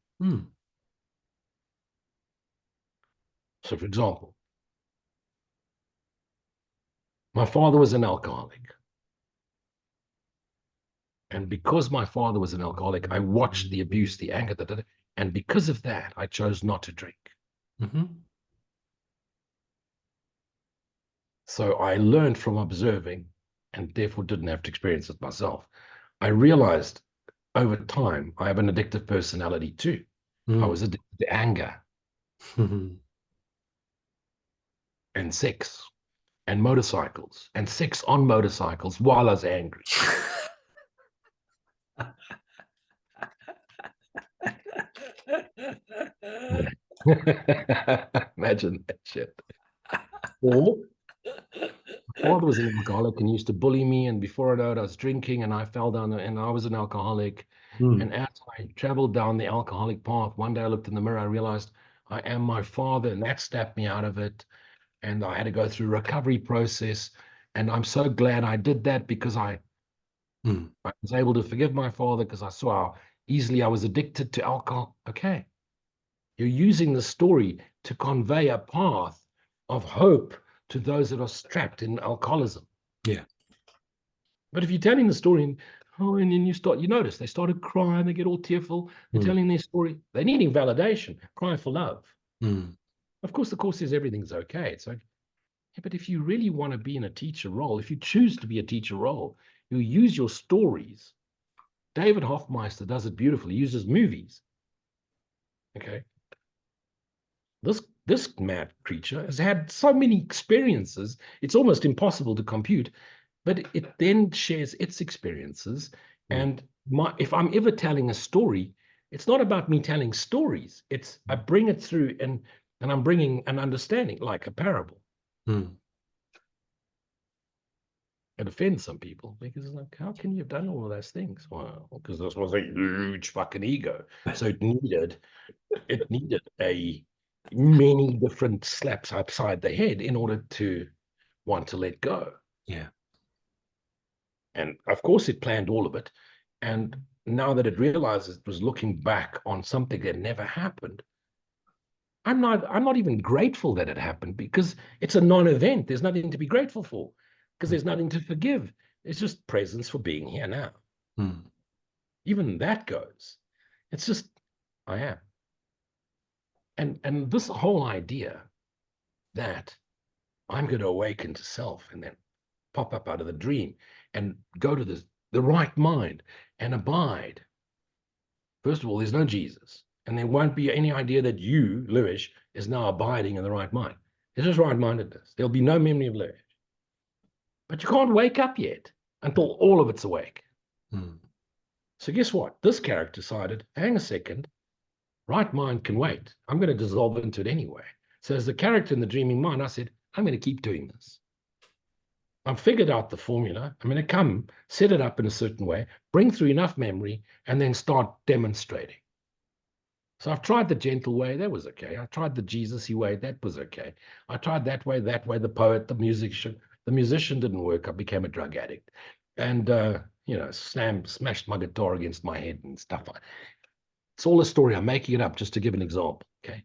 So, for example, my father was an alcoholic. And because my father was an alcoholic, I watched the abuse, the anger, and because of that, I chose not to drink. So I learned from observing and therefore didn't have to experience it myself. I realized over time, I have an addictive personality too. I was addicted to anger and sex and motorcycles and sex on motorcycles while I was angry. Imagine that shit. Or my father was an alcoholic and used to bully me, and before I know it, I was drinking and I fell down and I was an alcoholic. And as I traveled down the alcoholic path, one day I looked in the mirror, I realized I am my father, and that snapped me out of it. And I had to go through a recovery process. And I'm so glad I did that because I was able to forgive my father because I saw how easily I was addicted to alcohol. Okay. You're using the story to convey a path of hope to those that are trapped in alcoholism. Yeah. But if you're telling the story and then you notice they started crying, they get all tearful, they're telling their story, they're needing validation, crying for love. Of course, the course says everything's okay. It's like, yeah, but if you really want to be in a teacher role, if you choose to be a teacher role, you use your stories. David Hoffmeister does it beautifully. He uses movies. Okay. This mad creature has had so many experiences, it's almost impossible to compute, but it then shares its experiences. And if I'm ever telling a story, it's not about me telling stories. It's I bring it through and I'm bringing an understanding, like a parable. It offends some people because it's like, how can you have done all of those things? Well, because this was a huge fucking ego. So it needed a many different slaps upside the head in order to want to let go. Yeah. And of course it planned all of it. And now that it realizes it was looking back on something that never happened, I'm not even grateful that it happened because it's a non-event. There's nothing to be grateful for because there's nothing to forgive. It's just presence for being here now. Even that goes. It's just, I am. And this whole idea that I'm going to awaken to self and then pop up out of the dream and go to the right mind and abide. First of all, there's no Jesus. And there won't be any idea that you, Lewis, is now abiding in the right mind. It's just right-mindedness. There'll be no memory of Lewis. But you can't wake up yet until all of it's awake. So guess what? This character decided, hang a second, right mind can wait. I'm going to dissolve into it anyway. So as the character in the dreaming mind, I said, I'm going to keep doing this. I've figured out the formula. I'm going to come, set it up in a certain way, bring through enough memory, and then start demonstrating. So I've tried the gentle way. That was okay. I tried the Jesus-y way. That was okay. I tried that way, the poet, the musician. The musician didn't work. I became a drug addict. And, smashed my guitar against my head and stuff like that. It's all a story. I'm making it up just to give an example, okay?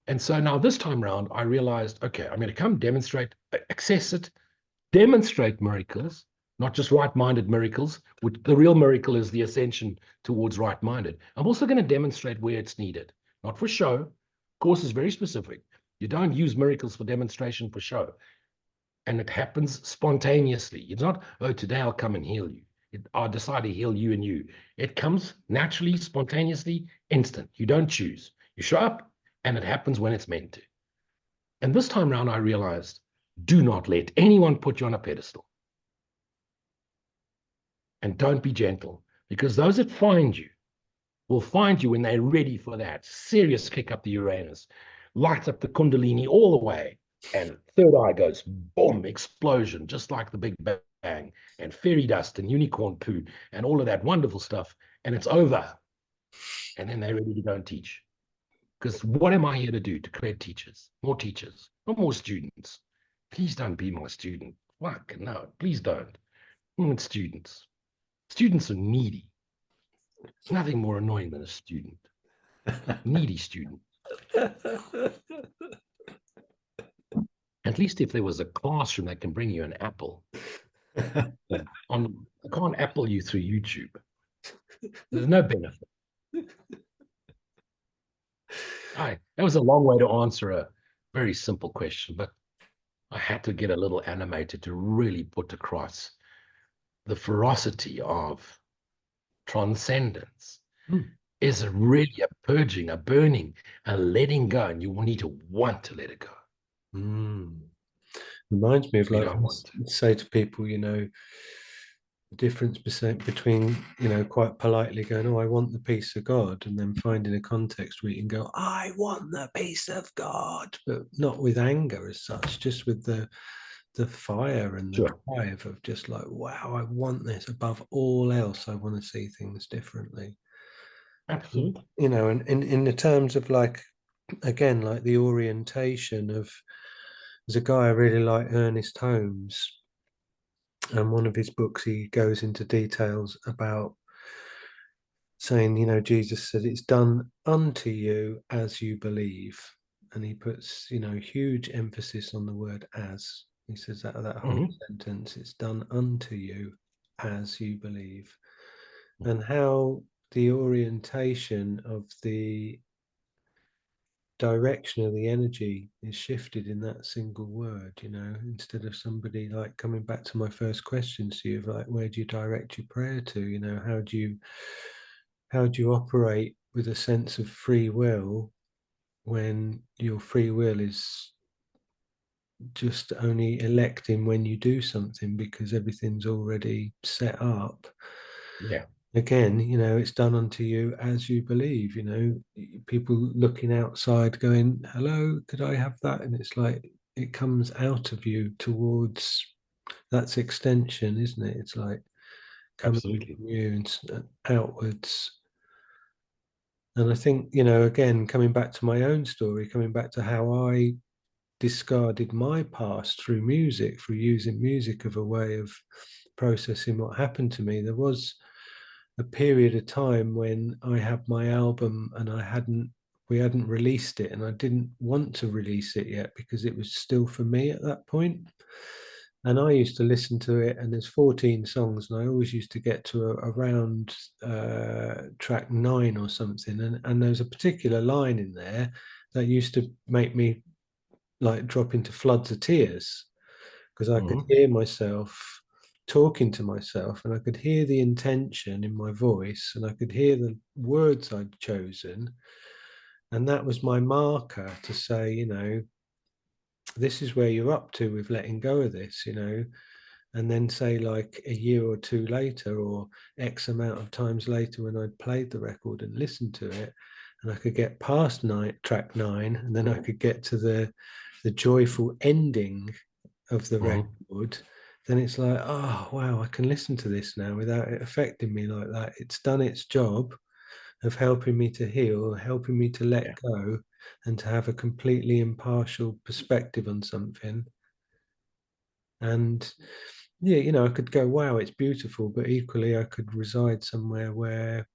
And so now this time around, I realized, okay, I'm going to come demonstrate, access it, demonstrate miracles, not just right-minded miracles, which the real miracle is the ascension towards right-minded. I'm also going to demonstrate where it's needed, not for show. Course is very specific. You don't use miracles for demonstration for show. And it happens spontaneously. It's not, oh, today I'll come and heal you. I'll decide to heal you and you. It comes naturally, spontaneously, instant. You don't choose. You show up, and it happens when it's meant to. And this time around, I realized, do not let anyone put you on a pedestal. And don't be gentle, because those that find you will find you when they're ready for that serious kick up the Uranus, light up the Kundalini all the way, and third eye goes boom, explosion, just like the Big Bang, and fairy dust and unicorn poo and all of that wonderful stuff, and it's over. And then they're ready to go and teach. Because what am I here to do? To create teachers, not more students. Please don't be my student. Fuck, no, please don't. Students. Students are needy. Nothing more annoying than a student, needy student. At least if there was a classroom that can bring you an apple, but I can't apple you through YouTube. There's no benefit. That was a long way to answer a very simple question, but I had to get a little animated to really put across the ferocity of transcendence. Is really a purging, a burning, a letting go, and you need to want to let it go. Reminds me of, We like, don't want to. say to people, the difference between, quite politely going, oh, I want the peace of God, and then finding a context where you can go, I want the peace of God, but not with anger as such, just with the fire and the Sure. drive of just like, wow, I want this above all else. I want to see things differently. Absolutely. And in the terms of, like, again, like the orientation of, there's a guy I really like, Ernest Holmes, and one of his books he goes into details about saying, Jesus said, it's done unto you as you believe. And he puts, huge emphasis on the word as. He says that whole sentence, it's done unto you as you believe. And how the orientation of the direction of the energy is shifted in that single word, instead of somebody, like, coming back to my first question to you, like, where do you direct your prayer to? How do you operate with a sense of free will when your free will is just only electing when you do something because everything's already set up? Yeah. Again, it's done unto you as you believe. People looking outside going, hello, could I have that? And it's like, it comes out of you towards, that's extension, isn't it? It's like coming Absolutely. from you and outwards. And I think, again, coming back to my own story, coming back to how I discarded my past through music, through using music of a way of processing what happened to me. There was a period of time when I had my album and we hadn't released it, and I didn't want to release it yet because it was still for me at that point. And I used to listen to it, and there's 14 songs, and I always used to get to around track 9 or something, and there's a particular line in there that used to make me, like, drop into floods of tears, because I could hear myself talking to myself, and I could hear the intention in my voice, and I could hear the words I'd chosen, and that was my marker to say, this is where you're up to with letting go of this. And then, say, like a year or two later, or X amount of times later, when I'd played the record and listened to it, and I could get past track 9, and then I could get to the joyful ending of the record, then it's like, oh wow, I can listen to this now without it affecting me like that. It's done its job of helping me to heal, helping me to let go, and to have a completely impartial perspective on something. And yeah, I could go, wow, it's beautiful, but equally I could reside somewhere where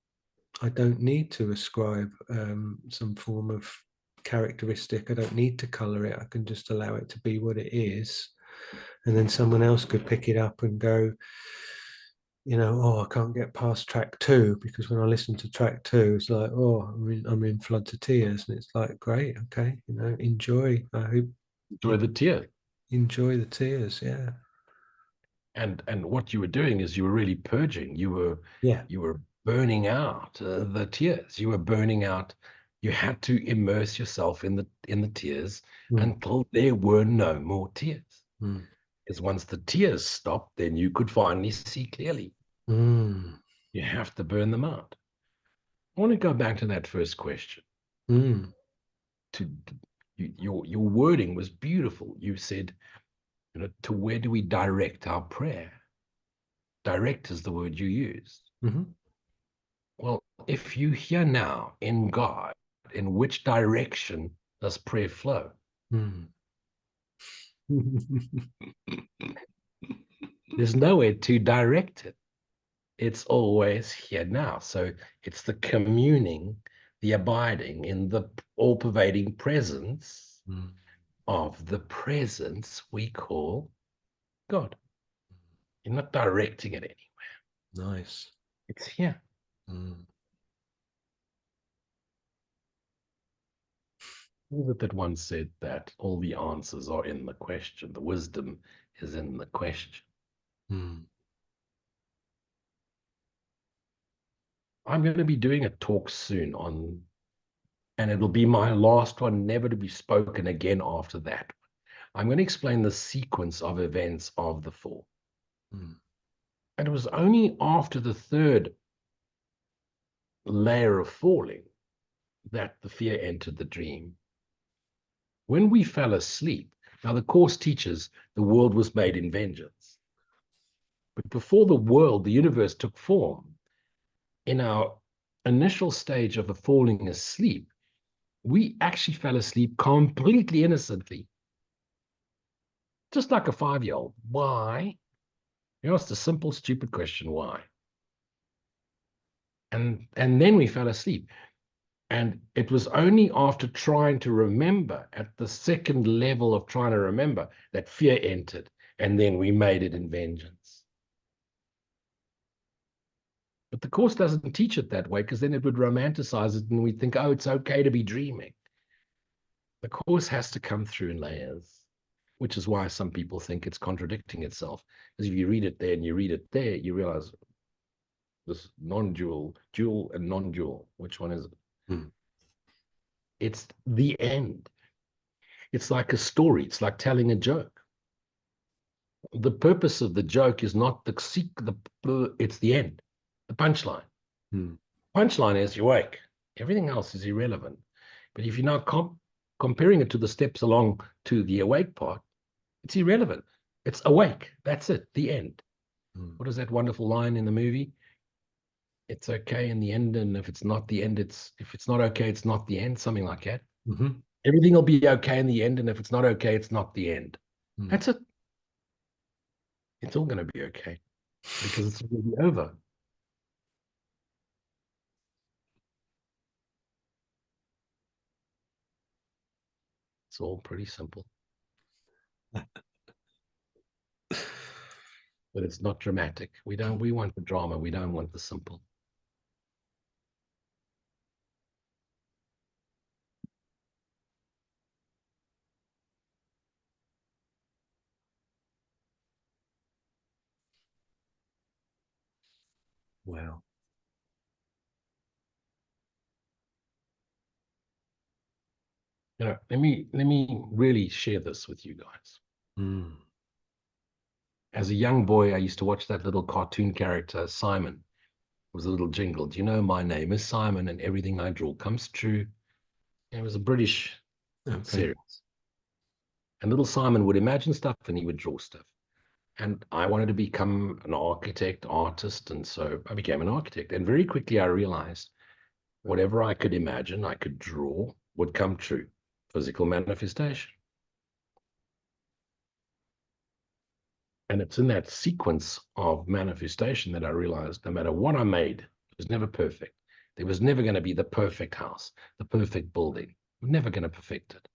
I don't need to ascribe some form of characteristic. I don't need to color it. I can just allow it to be what it is. And then someone else could pick it up and go, oh, I can't get past track 2 because when I listen to track 2, it's like, oh, I'm in floods of tears. And it's like, great, okay, enjoy. I hope you Enjoy the tear. enjoy the tears. Yeah. And what you were doing is you were really purging. Yeah. You were burning out the tears. You were burning out. You had to immerse yourself in the tears Mm. until there were no more tears. Mm. Because once the tears stopped, then you could finally see clearly. Mm. You have to burn them out. I want to go back to that first question. Mm. To your wording was beautiful. You said, to where do we direct our prayer? Direct is the word you used. Mm-hmm. Well, if you hear now in God, in which direction does prayer flow? Mm. There's nowhere to direct it. It's always here now. So it's the communing, the abiding in the all-pervading presence of the presence we call God. You're not directing it anywhere. Nice. It's here. Who was it that once said that all the answers are in the question? The wisdom is in the question. I'm going to be doing a talk soon on, and it'll be my last one, never to be spoken again after that. I'm going to explain the sequence of events of the fall. And it was only after the third layer of falling that the fear entered the dream. When we fell asleep, now the Course teaches the world was made in vengeance. But before the world, the universe took form, in our initial stage of the falling asleep, we actually fell asleep completely innocently. Just like a 5-year-old. Why? You asked a simple, stupid question, why? And then we fell asleep. And it was only after trying to remember, at the second level of trying to remember, that fear entered. And then we made it in vengeance. But the Course doesn't teach it that way, because then it would romanticize it and we'd think, oh, it's okay to be dreaming. The Course has to come through in layers, which is why some people think it's contradicting itself. Because if you read it there and you read it there, you realize this non-dual, dual and non-dual. Which one is it? It's the end. It's like a story. It's like telling a joke. The purpose of the joke is not it's the end, the punchline. Punchline is you wake. Everything else is irrelevant. But if you're not comparing it to the steps along to the awake part, it's irrelevant. It's awake. That's it. The end. What is that wonderful line in the movie? It's okay in the end, and if it's not the end, if it's not okay, it's not the end. Something like that. Everything will be okay in the end, and if it's not okay, it's not the end. That's it. It's all going to be okay because it's going to be over. It's all pretty simple. But it's not dramatic. We want the drama. We don't want the simple. Wow. Let me really share this with you guys. As a young boy, I used to watch that little cartoon character, Simon. It was a little jingle. Do you know my name is Simon and everything I draw comes true? It was a British series. And little Simon would imagine stuff and he would draw stuff. And I wanted to become an architect, artist. And so I became an architect. And very quickly I realized whatever I could imagine, I could draw, would come true. Physical manifestation. And it's in that sequence of manifestation that I realized no matter what I made, it was never perfect. There was never going to be the perfect house, the perfect building. We're never going to perfect it.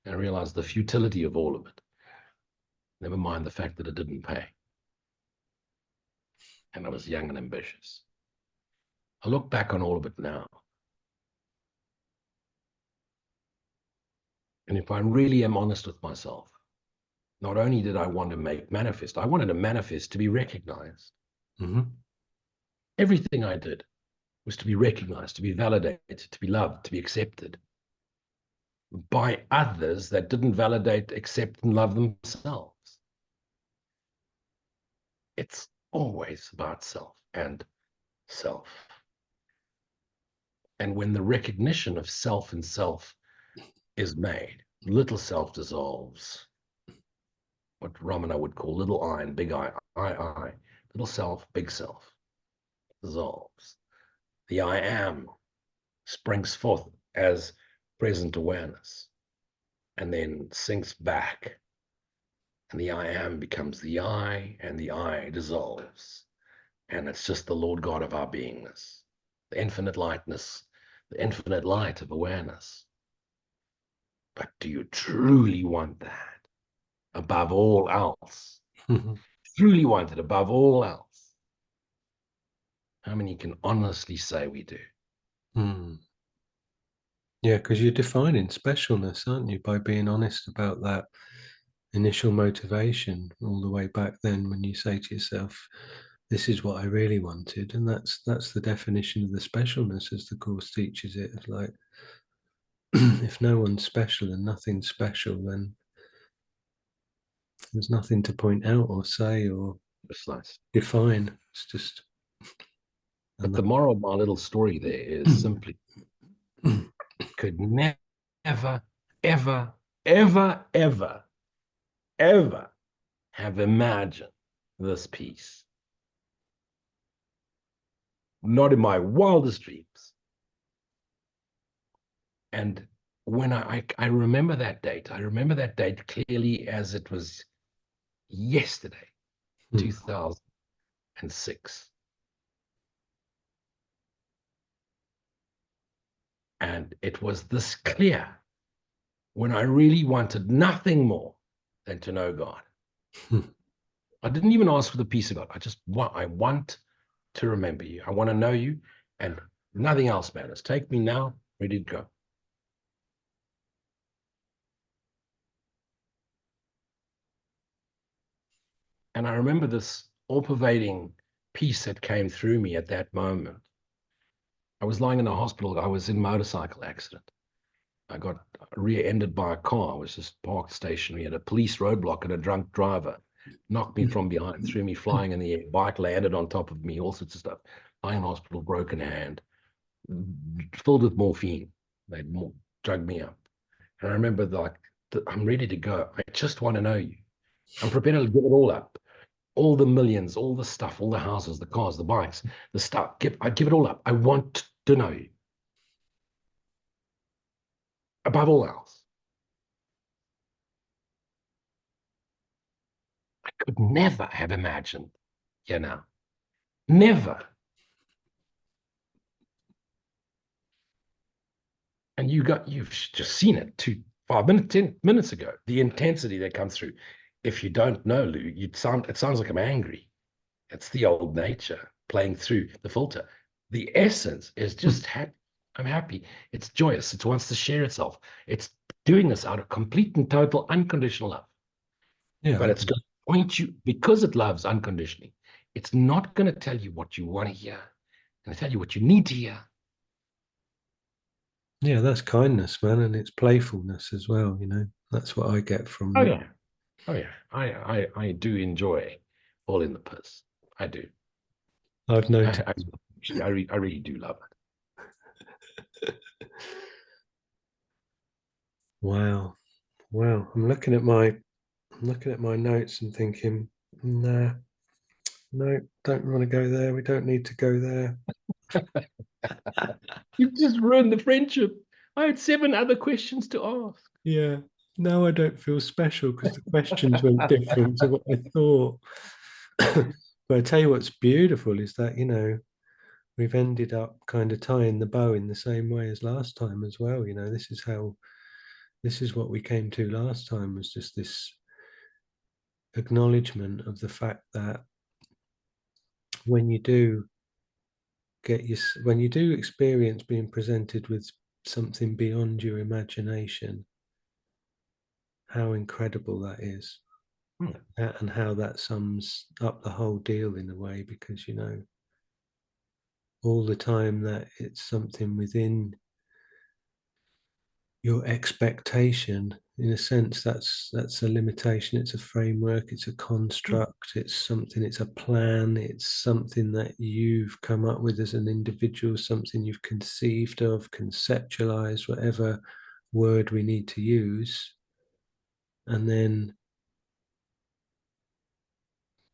And I realized the futility of all of it. Never mind the fact that it didn't pay. And I was young and ambitious. I look back on all of it now. And if I really am honest with myself, not only did I want to make manifest, I wanted to manifest to be recognized. Everything I did was to be recognized, to be validated, to be loved, to be accepted by others that didn't validate, accept, and love themselves. It's always about self and self. And when the recognition of self and self is made, little self dissolves. What Ramana would call little I and big I. Little self, big self dissolves. The I am springs forth as present awareness and then sinks back. And the I am becomes the I, and the I dissolves. And it's just the Lord God of our beingness, the infinite lightness, the infinite light of awareness. But do you truly want that above all else? Truly want it above all else? How many can honestly say we do? Yeah, because you're defining specialness, aren't you, by being honest about that initial motivation all the way back then when you say to yourself, this is what I really wanted. And that's the definition of the specialness as the course teaches it. It's like if no one's special and nothing's special, then there's nothing to point out or say or Precise. define. It's just But the moral of my little story there is simply could never, ever, ever, ever, ever have imagined this peace. Not in my wildest dreams. And when I remember that date, I remember that date clearly as it was yesterday, 2006. And it was this clear when I really wanted nothing more than to know God. I didn't even ask for the peace of God. I want to remember you. I want to know you, and nothing else matters. Take me now, ready to go. And I remember this all-pervading peace that came through me at that moment. I was lying in a hospital. I was in a motorcycle accident. I got rear-ended by a car. I was just parked stationary at a police roadblock, and a drunk driver knocked me from behind, threw me flying in the air. Bike landed on top of me, all sorts of stuff. Lying in hospital, broken hand, filled with morphine. They'd drugged me up. And I remember I'm ready to go. I just want to know you. I'm prepared to give it all up. All the millions, all the stuff, all the houses, the cars, the bikes, the stuff. I'd give it all up. I want to know you. Above all else. I could never have imagined, never. And you've just seen it 10 minutes ago, the intensity that comes through. If you don't know, Lou, it sounds like I'm angry. It's the old nature playing through the filter. The essence is just happy. I'm happy. It's joyous. It wants to share itself. It's doing this out of complete and total unconditional love. Yeah, but it's going to point you, because it loves unconditionally. It's not going to tell you what you want to hear. It's going to tell you what you need to hear. yeah, that's kindness, man, and it's playfulness as well. That's what I get from. Oh yeah, oh yeah. I do enjoy all in the piss. I do. I've noticed. I really do love it. Wow, wow. I'm looking at my notes and thinking, nah, no, don't want to go there. We don't need to go there. You've just ruined the friendship. I had 7 other questions to ask. Yeah. Now I don't feel special because the questions went different to what I thought. But I tell you what's beautiful is that, we've ended up kind of tying the bow in the same way as last time as well. This is what we came to last time, was just this acknowledgement of the fact that when you do when you do experience being presented with something beyond your imagination, how incredible that is. And how that sums up the whole deal in a way, because all the time that it's something within your expectation, in a sense, that's a limitation, it's a framework, it's a construct, it's something, it's a plan, it's something that you've come up with as an individual, something you've conceived of, conceptualized, whatever word we need to use. And then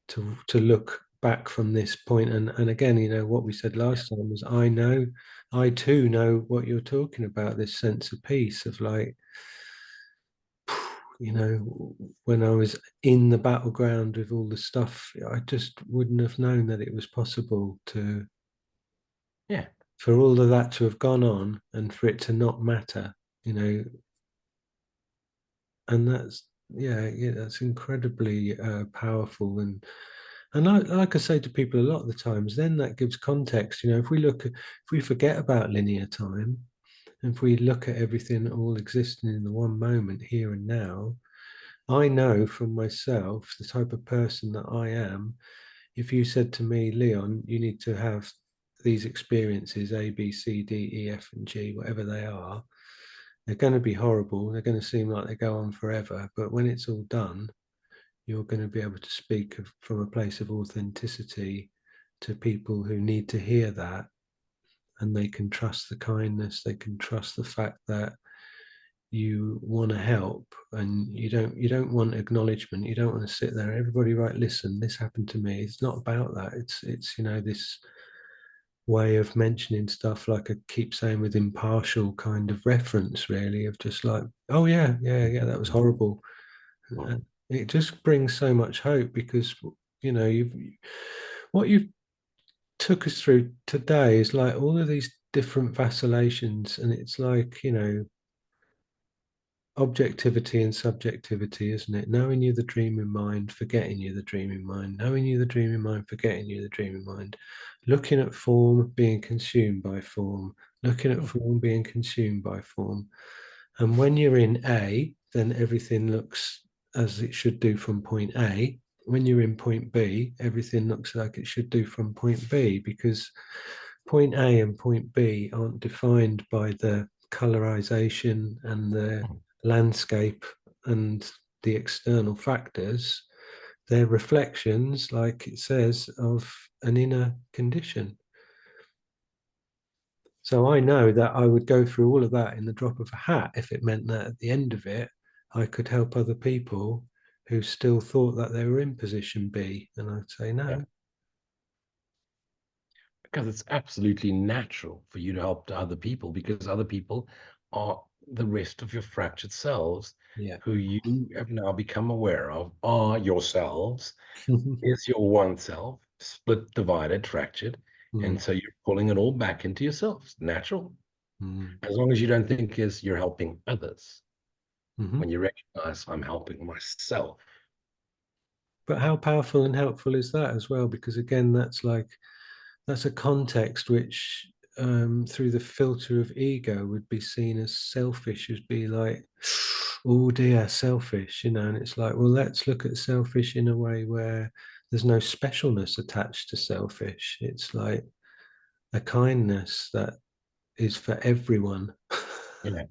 to look back from this point, and again, what we said last time was, I too know what you're talking about, this sense of peace, of like you know, when I was in the battleground with all the stuff, I just wouldn't have known that it was possible to, Yeah. for all of that to have gone on and for it to not matter, you know, and that's, yeah, that's incredibly powerful. And like I say to people a lot of the times, then that gives context. You know, if we forget about linear time, if we look at everything all existing in the one moment, here and now, I know from myself the type of person that I am. If you said to me, Leon, you need to have these experiences, A, B, C, D, E, F, and G, whatever they are, they're going to be horrible. They're going to seem like they go on forever. But when it's all done, you're going to be able to speak from a place of authenticity to people who need to hear that, and they can trust the kindness, they can trust the fact that you want to help, and you don't want acknowledgement, you don't want to sit there, everybody, right, listen, this happened to me. It's not about that. It's you know, this way of mentioning stuff, like I keep saying, with impartial kind of reference, really, of just like, oh yeah, that was horrible. And it just brings so much hope, because you know, what you've took us through today is like all of these different vacillations, and it's like, you know, objectivity and subjectivity, isn't it? Knowing you the dreaming mind, forgetting you the dreaming mind, knowing you the dreaming mind, forgetting you the dreaming mind, looking at form, being consumed by form, looking at form, being consumed by form. And when you're in A, then everything looks as it should do from point A. When you're in point B, everything looks like it should do from point B, because point A and point B aren't defined by the colorization and the landscape and the external factors. They're reflections, like it says, of an inner condition. So I know that I would go through all of that in the drop of a hat if it meant that at the end of it, I could help other people who still thought that they were in position B. And I'd say, Yeah. no. Because it's absolutely natural for you to help to other people, because other people are the rest of your fractured selves, Yeah. who you have now become aware of are yourselves, is your one self, split, divided, fractured. Mm, And so you're pulling it all back into yourselves. Natural. mm, As long as you don't think is you're helping others. mhm. When you recognize I'm helping myself. But how powerful and helpful is that as well? Because again, that's a context which, through the filter of ego, would be seen as selfish, as be like, oh dear, selfish, you know. And it's like, well, let's look at selfish in a way where there's no specialness attached to selfish. It's like a kindness that is for everyone. Yeah.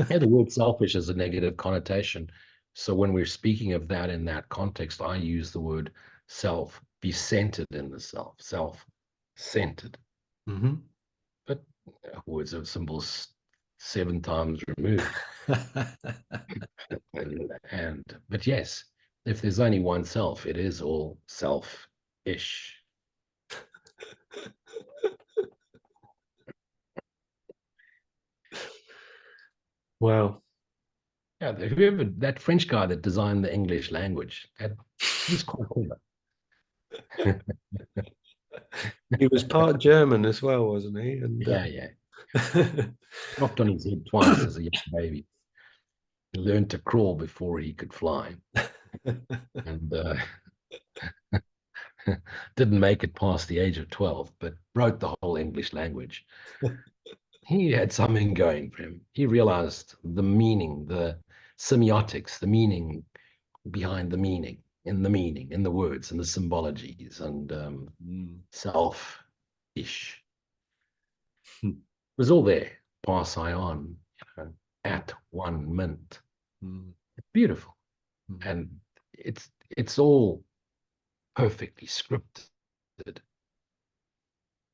Yeah, the word selfish has a negative connotation. So when we're speaking of that in that context, I use the word self, be centered in the self, self-centered. Mhm. But words of symbols 7 times removed. And but yes, if there's only one self, it is all self-ish. Wow. Yeah, whoever that French guy that designed the English language, he's quite clever. He was part German as well, wasn't he? And Yeah, yeah. Dropped on his head twice as a young baby. He learned to crawl before he could fly, and didn't make it past the age of 12, but wrote the whole English language. He had something going for him. He realized the meaning, the semiotics, the meaning behind the meaning, in the words, and the symbologies, and Mm. self-ish. It was all there. Pass I on, at 1 mint. Mm. Beautiful. Mm. And it's all perfectly scripted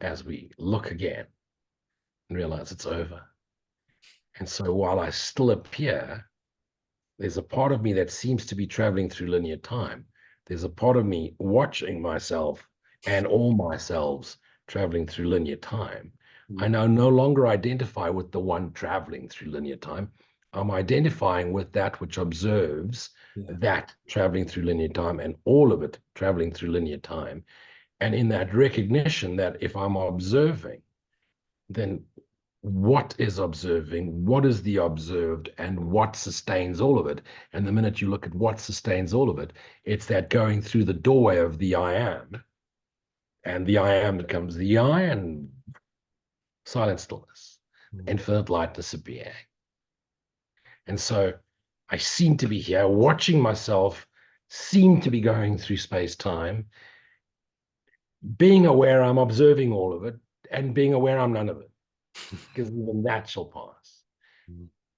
as we look again and realize it's over. And so while I still appear, there's a part of me that seems to be traveling through linear time. There's a part of me watching myself and all myselves traveling through linear time. I Mm. now no longer identify with the one traveling through linear time. I'm identifying with that which observes Yeah. that traveling through linear time and all of it traveling through linear time. And in that recognition that if I'm observing, then what is observing, what is the observed, and what sustains all of it. And the minute you look at what sustains all of it, it's that going through the doorway of the I am, and the I am becomes the I, and silent stillness, infinite lightness of being. And so I seem to be here watching myself, seem to be going through space-time, being aware I'm observing all of it, and being aware I'm none of it, because even that shall pass.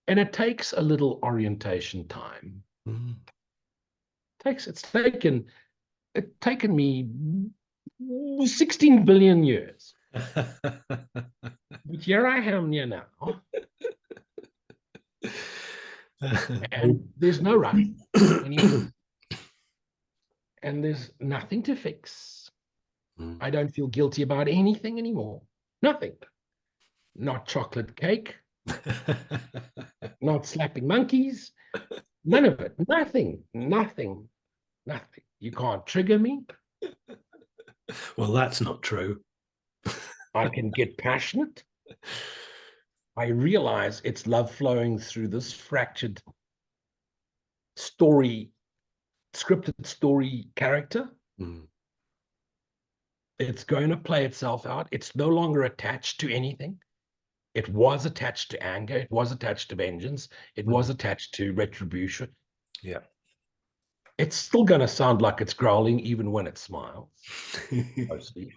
And it takes a little orientation time. It's taken me 16 billion years. But here I am here now. And there's no rush anymore. And there's nothing to fix. I don't feel guilty about anything anymore. Nothing. Not chocolate cake. Not slapping monkeys. None of it. Nothing. Nothing. Nothing. You can't trigger me. Well, that's not true. I can get passionate. I realize it's love flowing through this fractured story, scripted story character. It's going to play itself out. It's no longer attached to anything. It was attached to anger. It was attached to vengeance. It was attached to retribution. Yeah. It's still going to sound like it's growling even when it smiles. Mostly.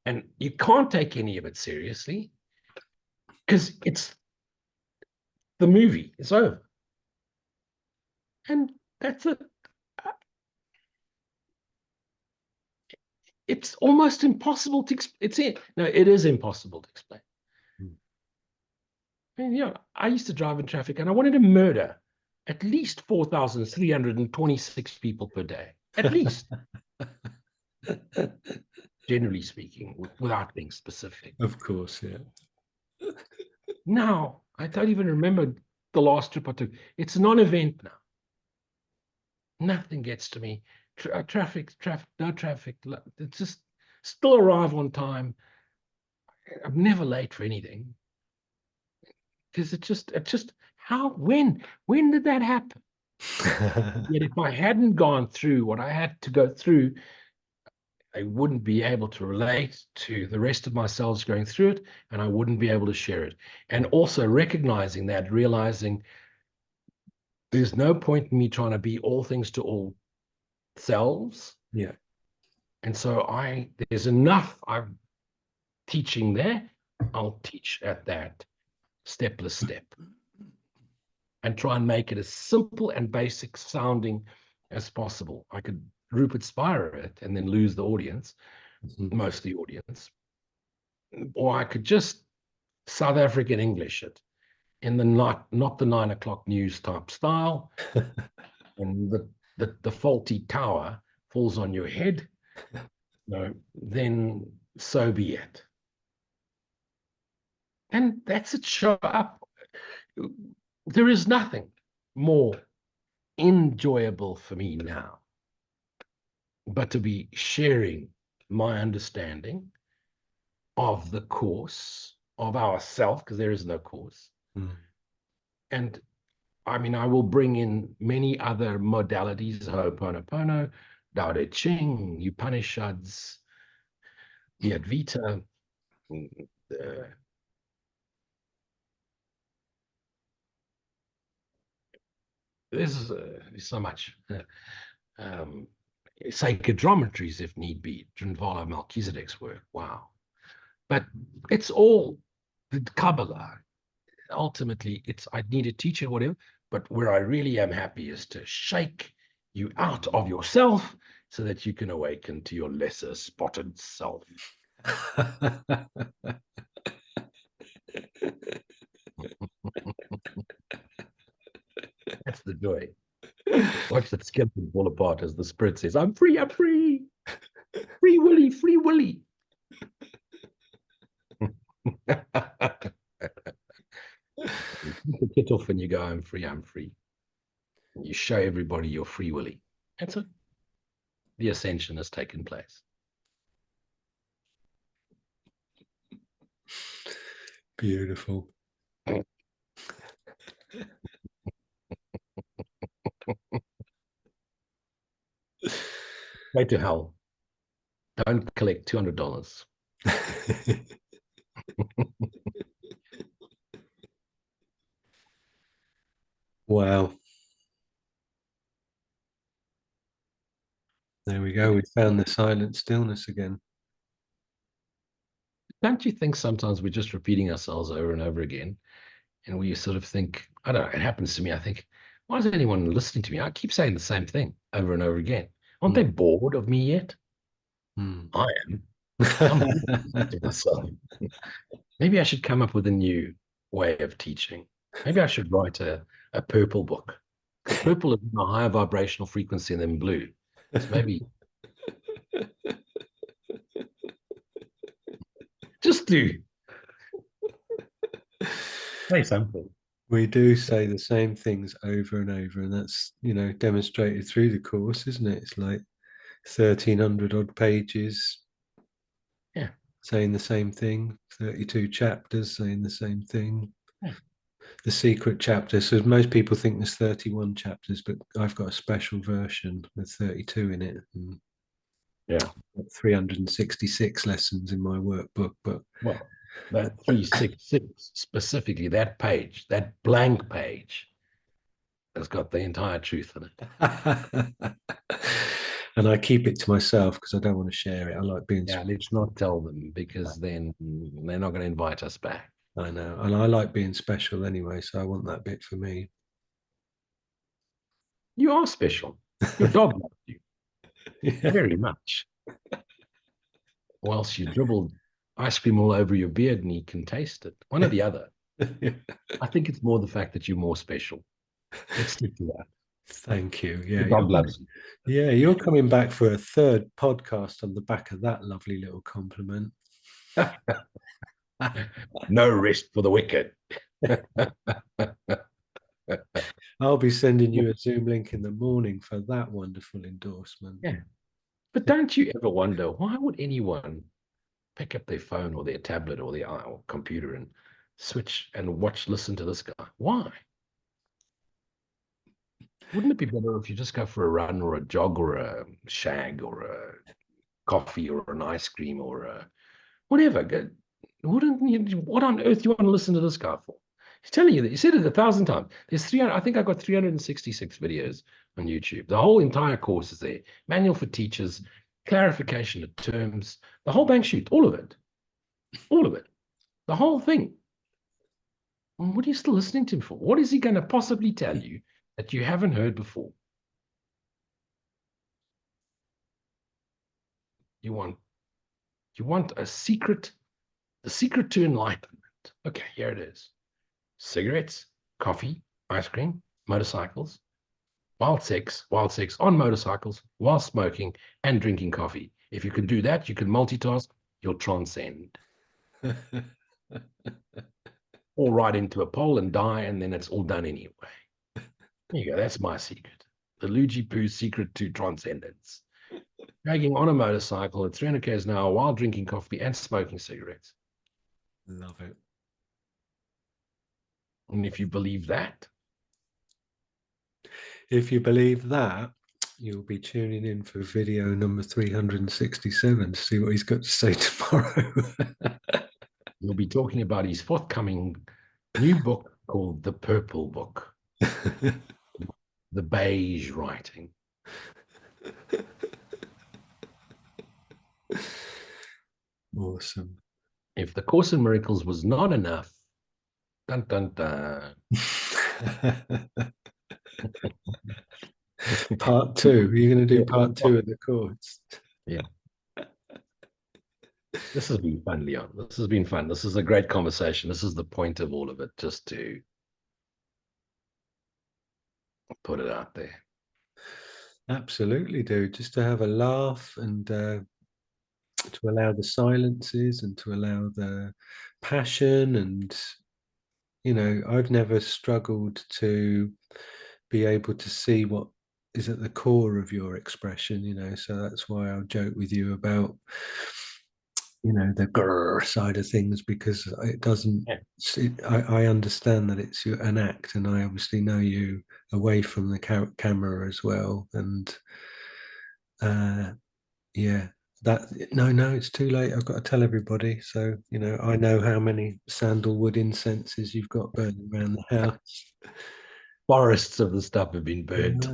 And you can't take any of it seriously because it's the movie. It's over. And that's it. It's almost impossible to explain. It is impossible to explain. I mean, I used to drive in traffic and I wanted to murder at least 4,326 people per day. At least. Generally speaking, without being specific. Of course, yeah. Now, I don't even remember the last trip I took. It's a non-event now. Nothing gets to me. Traffic, no traffic. It's just still arrive on time. I'm never late for anything. Because it's just when did that happen? Yet if I hadn't gone through what I had to go through, I wouldn't be able to relate to the rest of my selves going through it, and I wouldn't be able to share it. And also recognizing that, realizing there's no point in me trying to be all things to all selves. Yeah. And so there's enough I'm teaching there. I'll teach at that stepless step and try and make it as simple and basic sounding as possible. I could Rupert Spire it and then lose the audience, most of the audience. Or I could just South African English it in the not the 9 o'clock news type style. And the faulty tower falls on your head. Then so be it. And that's it. Show up. There is nothing more enjoyable for me now but to be sharing my understanding of the course, of ourself, because there is no course. And I mean, I will bring in many other modalities, Ho'oponopono, Tao Te Ching, Upanishads, the Advaita, there's so much. Sacred geometries, if need be, Drinvala Melchizedek's work. Wow. But it's all the Kabbalah. Ultimately, I need a teacher, whatever, but where I really am happy is to shake you out of yourself so that you can awaken to your lesser spotted self. That's the joy. Watch that skeleton fall apart as the spirit says, I'm free, I'm free. Free Willy, free Willy. kit off and you go, I'm free, I'm free. You show everybody you're free willing. That's it. The ascension has taken place. Beautiful. Go to hell. Don't collect $200. Wow. There we go. We found the silent stillness again. Don't you think sometimes we're just repeating ourselves over and over again? And we sort of think, I don't know, it happens to me. I think, why is anyone listening to me? I keep saying the same thing over and over again. Aren't they bored of me yet? I am. I'm bored of listening to myself. Maybe I should come up with a new way of teaching. Maybe I should write a purple book, because purple is a higher vibrational frequency than blue. So maybe just do say something. We do say the same things over and over, and that's, demonstrated through the course, isn't it? It's like 1,300 odd pages, Yeah, saying the same thing, 32 chapters saying the same thing. yeah. The secret chapter. So most people think there's 31 chapters, but I've got a special version with 32 in it. And Yeah. 366 lessons in my workbook. But Well, that 366 specifically, that page, that blank page, has got the entire truth in it. and I keep it to myself because I don't want to share it. I like being. Yeah, let's not tell them, because then they're not going to invite us back. I know, and I like being special anyway, so I want that bit for me. You are special. Your dog loves you Yeah. very much. Whilst you dribbled ice cream all over your beard and he can taste it. One or the other. I think it's more the fact that you're more special. Let's stick to that. Thank you. Your Yeah, dog loves you. yeah, you're coming back for a third podcast on the back of that lovely little compliment. No rest for the wicked. I'll be sending you a Zoom link in the morning for that wonderful endorsement. Yeah. But don't you ever wonder, why would anyone pick up their phone or their tablet or their or computer and switch and listen to this guy? Why? Wouldn't it be better if you just go for a run or a jog or a shag or a coffee or an ice cream or a whatever? Wouldn't you, what on earth do you want to listen to this guy for? He's telling you that. He said it 1,000 times. There's 300, I think I've got 366 videos on YouTube. The whole entire course is there. Manual for teachers, clarification of terms, the whole bank sheet, all of it. All of it. The whole thing. What are you still listening to him for? What is he going to possibly tell you that you haven't heard before? You want a secret, the secret to enlightenment. Okay, here it is. Cigarettes, coffee, ice cream, motorcycles, wild sex on motorcycles, while smoking and drinking coffee. If you can do that, you can multitask, you'll transcend. Or ride into a pole and die, and then it's all done anyway. There you go. That's my secret. The Luigi Poo's secret to transcendence. Dragging on a motorcycle at 300 k's an hour while drinking coffee and smoking cigarettes. Love it. And if you believe that, you'll be tuning in for video number 367 to see what he's got to say tomorrow. you'll be talking about his forthcoming new book called The Purple Book, the beige writing. Awesome. If the Course in Miracles was not enough, dun dun dun. Part two. You're going to do part two of the course. Yeah. This has been fun, Leon. This has been fun. This is a great conversation. This is the point of all of it, just to put it out there. Absolutely, do. Just to have a laugh and to allow the silences and to allow the passion and I've never struggled to be able to see what is at the core of your expression, so that's why I'll joke with you about the grrr side of things, because it doesn't I understand that it's an act, and I obviously know you away from the camera as well, and yeah, that no, it's too late. I've got to tell everybody. So I know how many sandalwood incenses you've got burning around the house. Forests of the stuff have been burnt.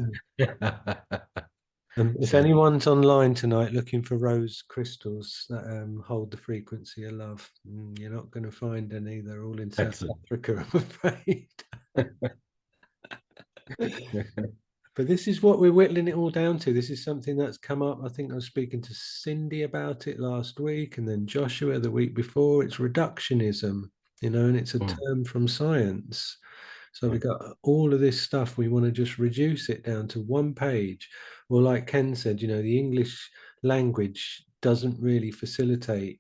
And if So, anyone's online tonight looking for rose crystals that hold the frequency of love, you're not going to find any. They're all in South Africa, I'm afraid. But this is what we're whittling it all down to. This is something that's come up. I think I was speaking to Cindy about it last week, and then Joshua the week before. It's reductionism, and it's a term from science. So we got all of this stuff. We want to just reduce it down to one page. Well, like Ken said, the English language doesn't really facilitate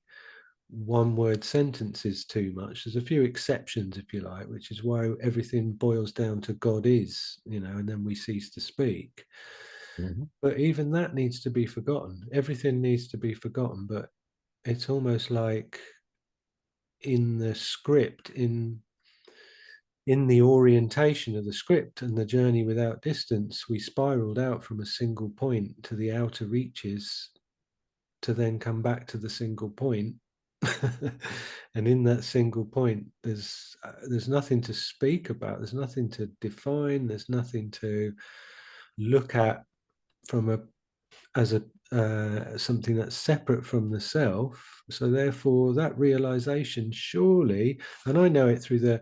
one word sentences too much. There's a few exceptions, if you like, which is why everything boils down to God is, and then we cease to speak. But even that needs to be forgotten. Everything needs to be forgotten. But it's almost like in the script, in the orientation of the script and the journey without distance, we spiraled out from a single point to the outer reaches to then come back to the single point. And in that single point, there's nothing to speak about, there's nothing to define, there's nothing to look at from as something that's separate from the self. So therefore that realization, surely, and I know it through the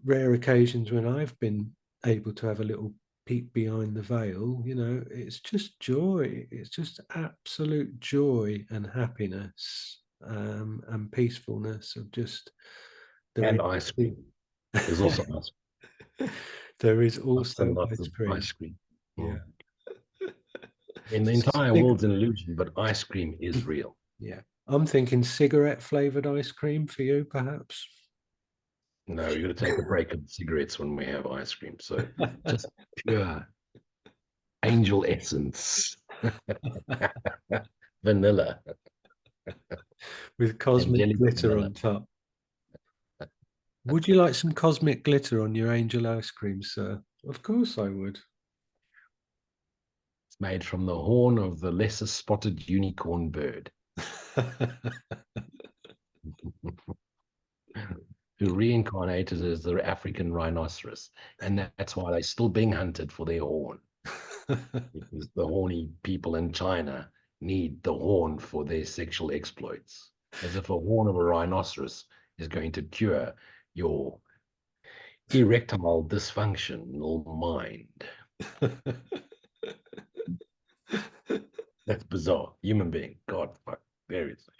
rare occasions when I've been able to have a little peek behind the veil, it's just joy. It's just absolute joy and happiness, and peacefulness of just and ice cream. There's also ice cream. There is lots and also lots ice of cream. ice cream. Yeah. And the entire world's an illusion, but ice cream is real. Yeah. I'm thinking cigarette flavored ice cream for you, perhaps. No, you're going to take a break of cigarettes when we have ice cream. So just pure angel essence, vanilla, with cosmic angelic glitter vanilla. on top. Would you like some cosmic glitter on your angel ice cream, sir? Of course I would. It's made from the horn of the lesser spotted unicorn bird, who reincarnated as the African rhinoceros. And that's why they're still being hunted for their horn. Because the horny people in China need the horn for their sexual exploits. As if a horn of a rhinoceros is going to cure your erectile dysfunctional mind. That's bizarre. Human being. God, fuck. Seriously.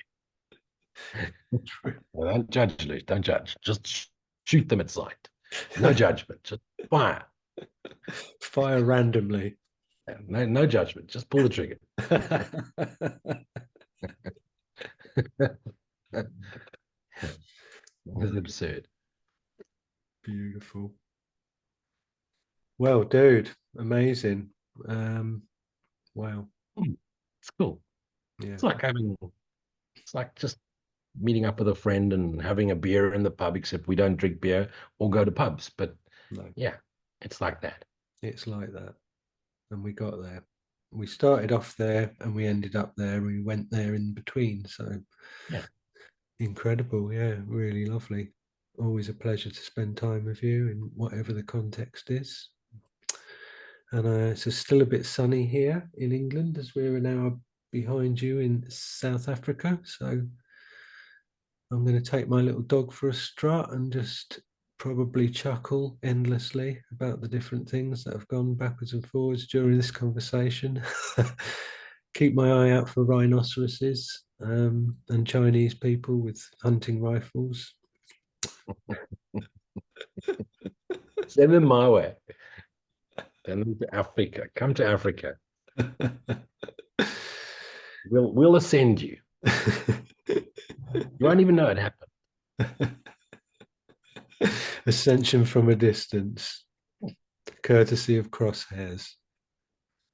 Well, don't judge, Luke. Don't judge. Just shoot them at sight. No judgment. Just fire. Fire randomly. No judgment. Just pull the trigger. It's absurd. Beautiful. Well, dude, amazing. Wow. It's cool. Yeah. It's like just meeting up with a friend and having a beer in the pub, except we don't drink beer or go to pubs. But No, yeah, it's like that. it's like that. And we got there. We started off there and we ended up there. We went there in between. So Yeah. incredible. Yeah, really lovely. Always a pleasure to spend time with you in whatever the context is. And it's still a bit sunny here in England as we're an hour behind you in South Africa. So I'm going to take my little dog for a strut and just probably chuckle endlessly about the different things that have gone backwards and forwards during this conversation. Keep my eye out for rhinoceroses, and Chinese people with hunting rifles. Send them my way. Send them to Africa. Come to Africa. We'll ascend you. You won't even know it happened. Ascension from a distance, courtesy of crosshairs.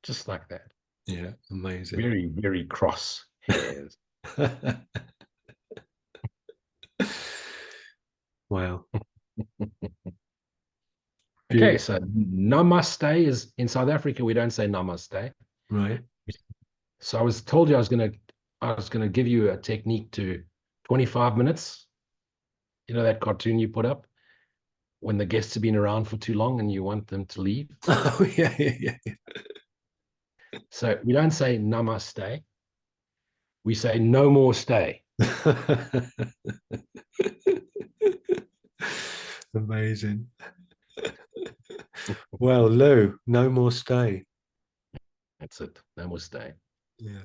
Just like that. Yeah, amazing. Very, very cross hairs. Wow. Okay, Beautiful. so namaste is in South Africa, we don't say namaste. Right. So I was told you I was gonna give you a technique to 25 minutes. You know that cartoon you put up when the guests have been around for too long and you want them to leave? Oh, yeah, yeah, yeah. So we don't say namaste. We say no more stay. Amazing. Well, Lou, no more stay. That's it. No more stay. Yeah.